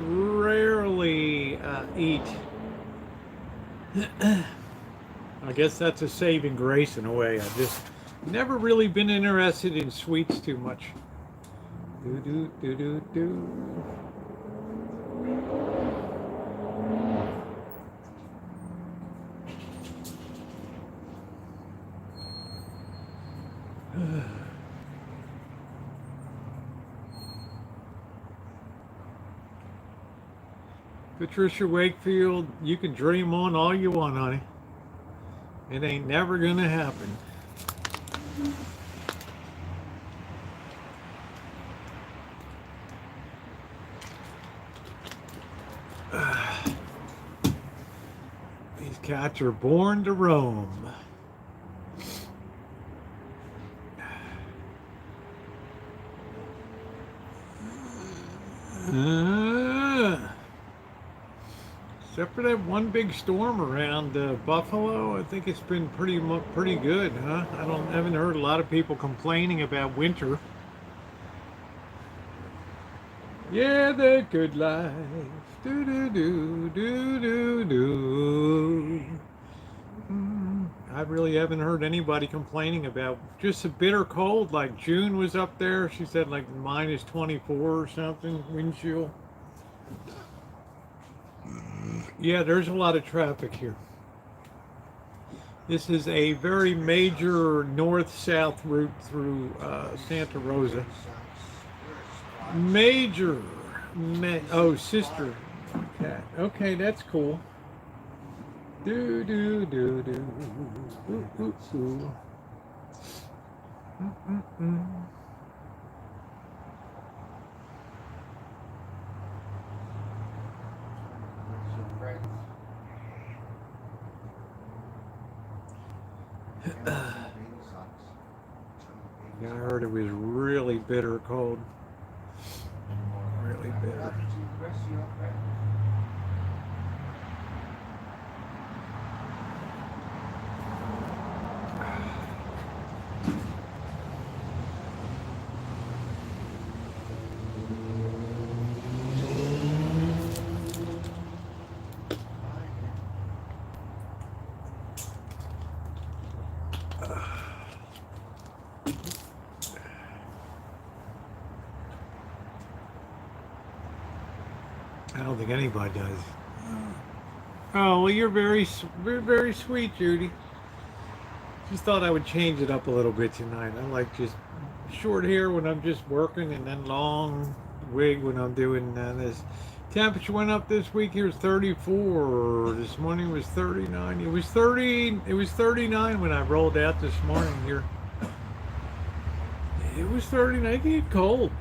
eat. I guess that's a saving grace in a way. I've just never really been interested in sweets too much. Do do do do do. Patricia Wakefield, you can dream on all you want, honey. It ain't never gonna happen. These cats are born to roam. Except for that one big storm around Buffalo, I think it's been pretty good, huh? Haven't heard a lot of people complaining about winter. Yeah, the good life. Do do do do do do. I really haven't heard anybody complaining about just a bitter cold. Like June was up there. She said like minus 24 or something wind chill. Yeah, there's a lot of traffic here. This is a very major north-south route through Santa Rosa. Major. Oh, sister cat. Okay, that's cool. Do do do do. Ooh, ooh, ooh. Yeah, I heard it was really bitter cold. Really bitter. I don't think anybody does. Oh, well, you're very sweet, Judy. Just thought I would change it up a little bit tonight. I like just short hair when I'm just working, and then long wig when I'm doing this. Temperature went up this week. Here's 34. This morning was 39. It was 30. It was 39 when I rolled out this morning here. It was 39. It can get cold.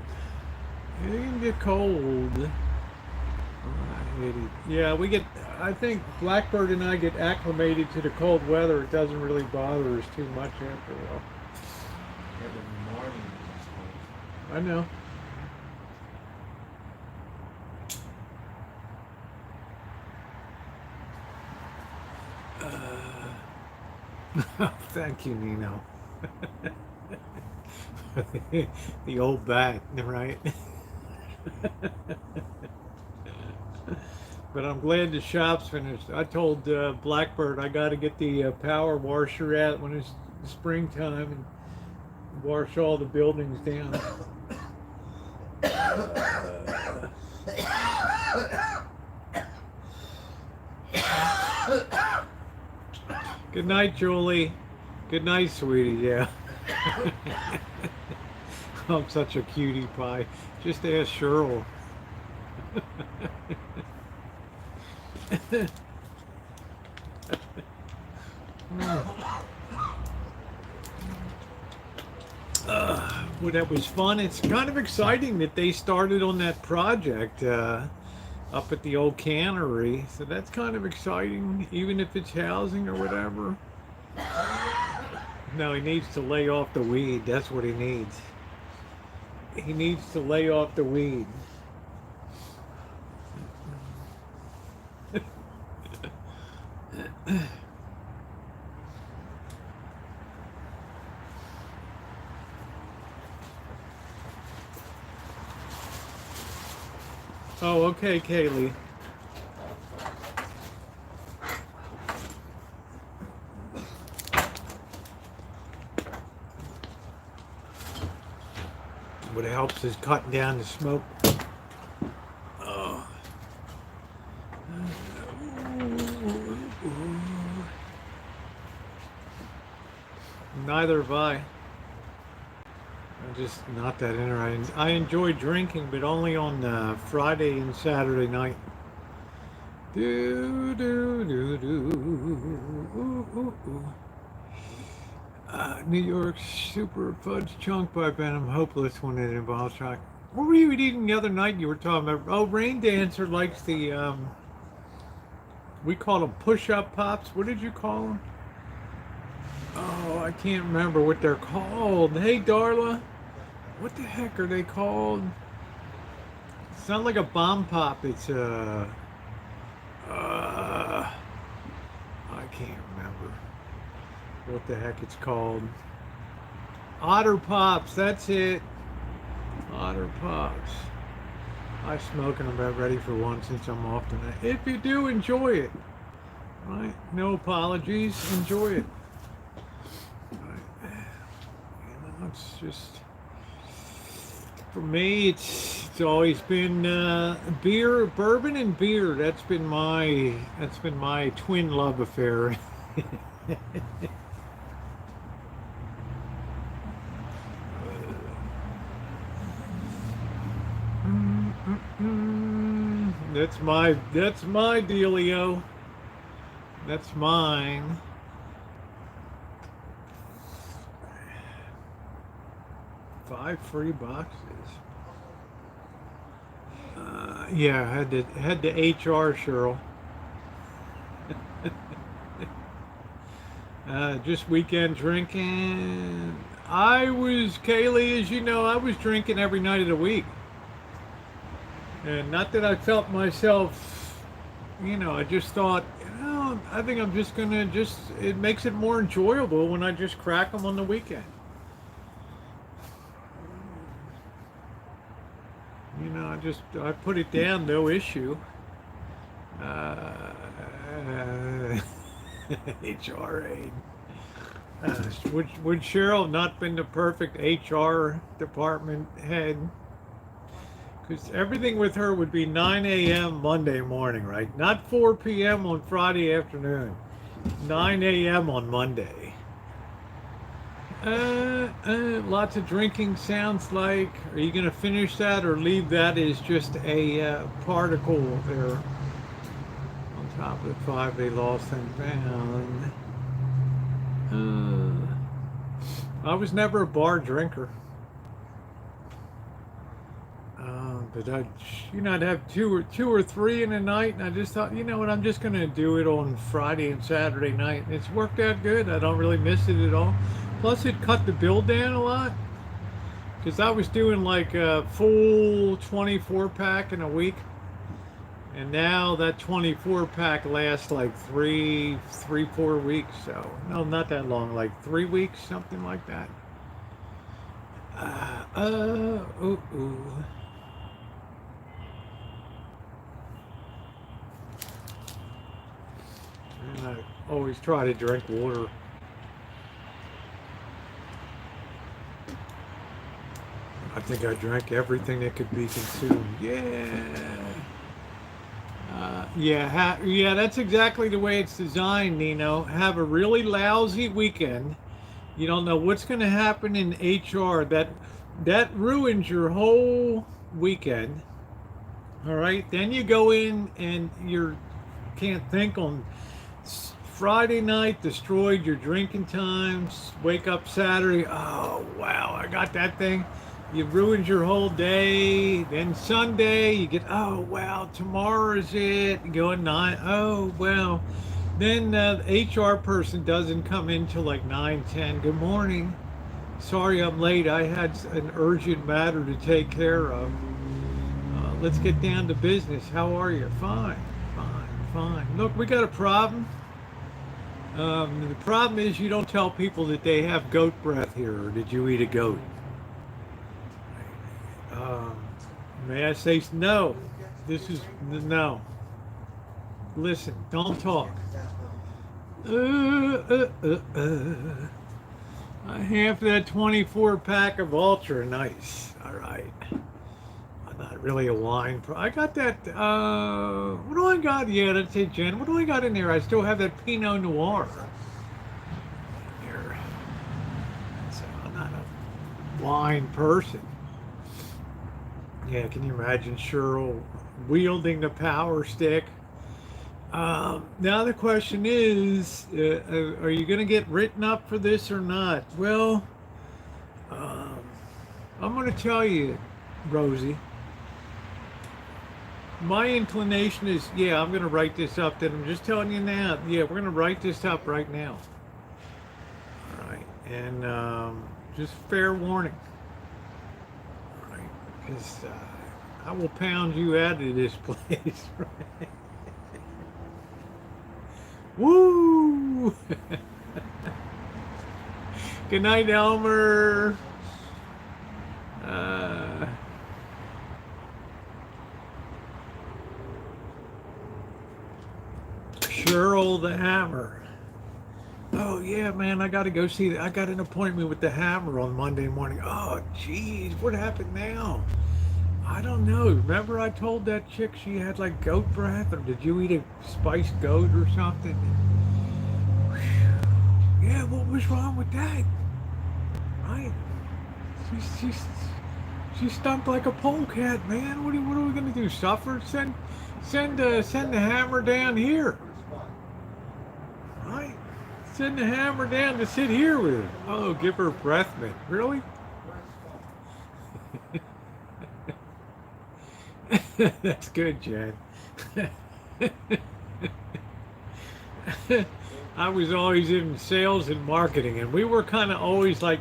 It can get cold. Yeah, I think Blackbird and I get acclimated to the cold weather. It doesn't really bother us too much after a while. Every morning it's cold. I know. Thank you, Nino. The old bat, right? But I'm glad the shop's finished. I told Blackbird I got to get the power washer out when it's springtime and wash all the buildings down. Good night, Julie. Good night, sweetie. Yeah. I'm such a cutie pie. Just ask Cheryl. Well, that was fun. It's kind of exciting that they started on that project up at the old cannery. So that's kind of exciting, even if it's housing or whatever. No, he needs to lay off the weed. That's what he needs. He needs to lay off the weed. Oh, okay, Kaylee. What helps is cutting down the smoke. Oh. Neither have I. I'm just not that interested. I enjoy drinking, but only on Friday and Saturday night. Do do do do. Ooh, ooh, ooh. New York Super Fudge Chunk by Venom Hopeless when it involves chocolate. What were you eating the other night? You were talking about. Oh, Rain Dancer likes the. We call them push-up pops. What did you call them? Oh, I can't remember what they're called. Hey, Darla. What the heck are they called? It's not like a bomb pop. It's I can't remember what the heck it's called. Otter Pops. That's it. Otter Pops. I smoke and I'm about ready for one since I'm off tonight. If you do, enjoy it. Right? No apologies. Enjoy it. Right. You know, it's just. For me, it's always been beer, bourbon, and beer. That's been my twin love affair. That's my dealio. That's mine. $5 free boxes. Yeah, I had to HR Cheryl. Just weekend drinking. Kaylee, as you know, I was drinking every night of the week. And not that I felt myself, I just thought, I think I'm just gonna it makes it more enjoyable when I just crack them on the weekend. I put it down, no issue. HRA. Would Cheryl have not been the perfect HR department head? Because everything with her would be 9 a.m. Monday morning, right? Not 4 p.m. on Friday afternoon. 9 a.m. on Monday. Lots of drinking sounds like. Are you going to finish that or leave that as just a particle there? On top of the 5 they lost and found. I was never a bar drinker. But I'd have two or three in a night, and I just thought, you know what, I'm just going to do it on Friday and Saturday night. And it's worked out good. I don't really miss it at all. Plus, it cut the bill down a lot. Because I was doing like a full 24-pack in a week. And now that 24-pack lasts like 4 weeks. So, no, not that long. Like 3 weeks, something like that. And I always try to drink water. I think I drank everything that could be consumed. Yeah, that's exactly the way it's designed, Nino. Have a really lousy weekend. You don't know what's going to happen in HR. That ruins your whole weekend. All right. Then you go in and you can't think on Friday night, destroyed your drinking times. Wake up Saturday. Oh, wow. I got that thing. You ruined your whole day. Then Sunday, you get, oh, wow, tomorrow is it. You go at 9. Oh, well. Then the HR person doesn't come in till like 9:10. Good morning. Sorry I'm late. I had an urgent matter to take care of. Let's get down to business. How are you? Fine, fine, fine. Look, we got a problem. The problem is you don't tell people that they have goat breath here, or did you eat a goat? Um, may I say no? This is no. Listen, don't talk. Half that 24 pack of Ultra, nice. All right. I'm not really a wine pro. I got that. What do I got? Yeah, that's it, Jen. What do I got in there? I still have that Pinot Noir. Here. So I'm not a wine person. Yeah, can you imagine Cheryl wielding the power stick? Now the question is, are you going to get written up for this or not? Well, I'm going to tell you, Rosie. My inclination is, yeah, I'm going to write this up. Then I'm just telling you now. Yeah, we're going to write this up right now. All right, and just fair warning. All right, because I will pound you out of this place. Right? Woo! Good night, Elmer. Cheryl the Hammer. Oh yeah, man, I got to go see that. I got an appointment with the Hammer on Monday morning. Oh, geez, what happened now? I don't know. Remember I told that chick she had like goat breath, or did you eat a spiced goat or something? Yeah, what was wrong with that? Right? She stunk like a polecat, man. What are we gonna do? Suffer? Send the Hammer down here. Right? Send the Hammer down to sit here with her. Oh, give her breath mint. Really? That's good, Jen. I was always in sales and marketing, and we were kind of always like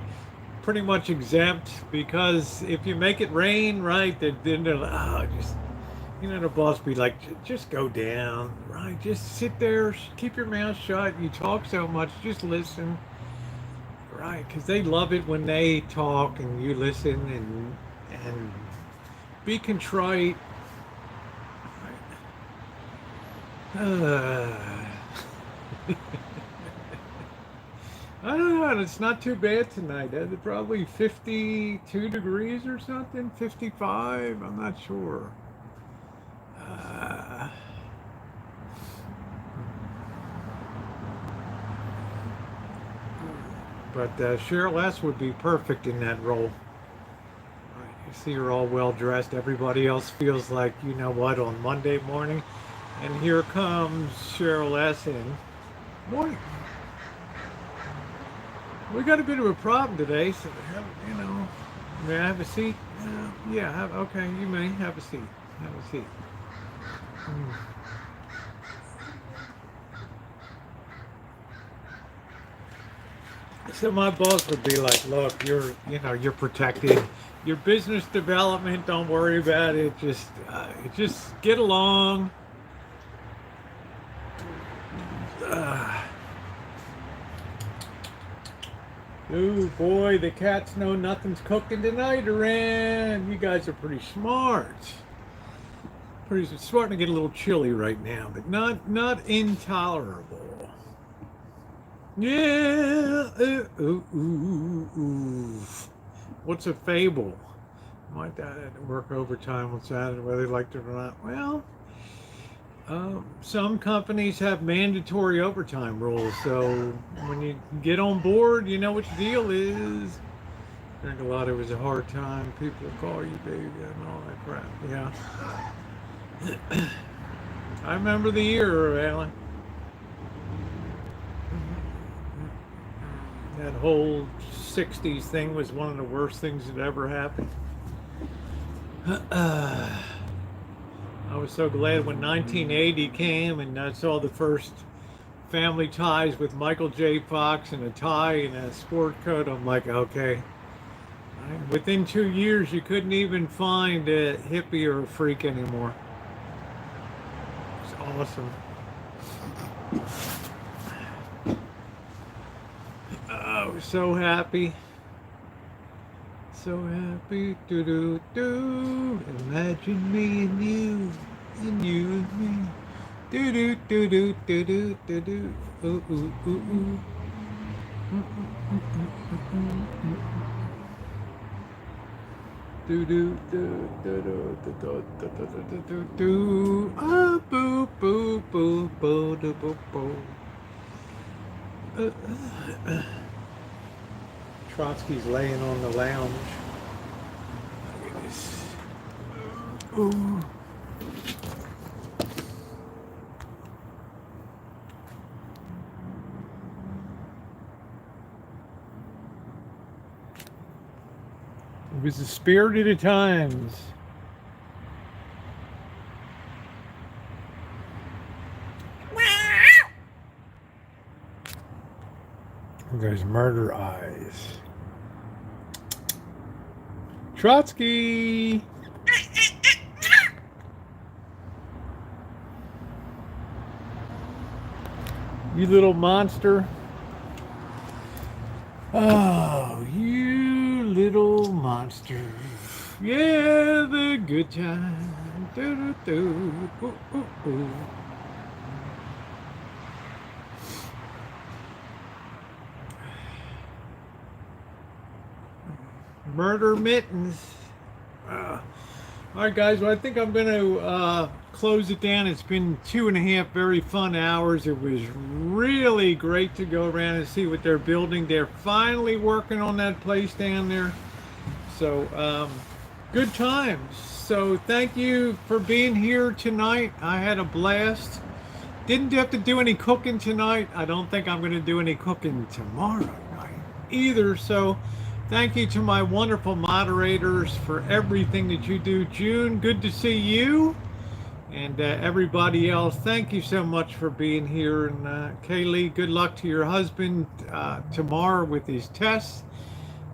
pretty much exempt, because if you make it rain, right, then they're like, oh, just, the boss be like, just go down, right? Just sit there, keep your mouth shut. You talk so much, just listen, right? Because they love it when they talk and you listen and be contrite. I don't know. It's not too bad tonight. It's probably 52 degrees or something. 55. I'm not sure. But Cheryl S. would be perfect in that role. You see her all well dressed. Everybody else feels like, you know what, on Monday morning. And here comes Cheryl S. in. Morning. We got a bit of a problem today, so may I have a seat? Yeah, okay, you may have a seat. Have a seat. So my boss would be like, look, you're protected. Your business development, don't worry about it. Just get along. Oh boy, the cats know nothing's cooking tonight around. You guys are pretty smart. It's starting to get a little chilly right now, but not intolerable. Yeah. What's a fable? My dad had to work overtime on Saturday, whether he liked it or not. Well, Some companies have mandatory overtime rules, so when you get on board, you know what the deal is. I think a lot of it was a hard time. People call you baby and all that crap. Yeah. I remember the year, Alan. That whole 60s thing was one of the worst things that ever happened. I was so glad when 1980 came and I saw the first Family Ties with Michael J. Fox and a tie and a sport coat. I'm like, okay. Within 2 years, you couldn't even find a hippie or a freak anymore. It's awesome. Oh, so happy. So happy. Do do do. Imagine me and you and me. Do do do do do do do do. Ooh ooh ooh ooh. Do do do do do do do do do do. Ah boo boo boo boo do boo boo. Trotsky's laying on the lounge. Look at this. Ooh. It was the spirit of the times. There's murder eyes. Trotsky! You little monster. Oh, you little monster. Yeah, the good time. Do, do, do. Ooh, ooh, ooh. Murder mittens. All right, guys. Well, I think I'm going to close it down. It's been 2.5 very fun hours. It was really great to go around and see what they're building. They're finally working on that place down there. So, good times. So, thank you for being here tonight. I had a blast. Didn't have to do any cooking tonight. I don't think I'm going to do any cooking tomorrow night either. So, thank you to my wonderful moderators for everything that you do. June, good to see you. And everybody else, thank you so much for being here. And Kaylee, good luck to your husband tomorrow with his tests.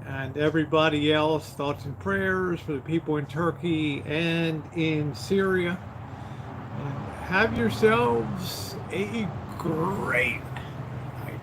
And everybody else, thoughts and prayers for the people in Turkey and in Syria. And have yourselves a great night.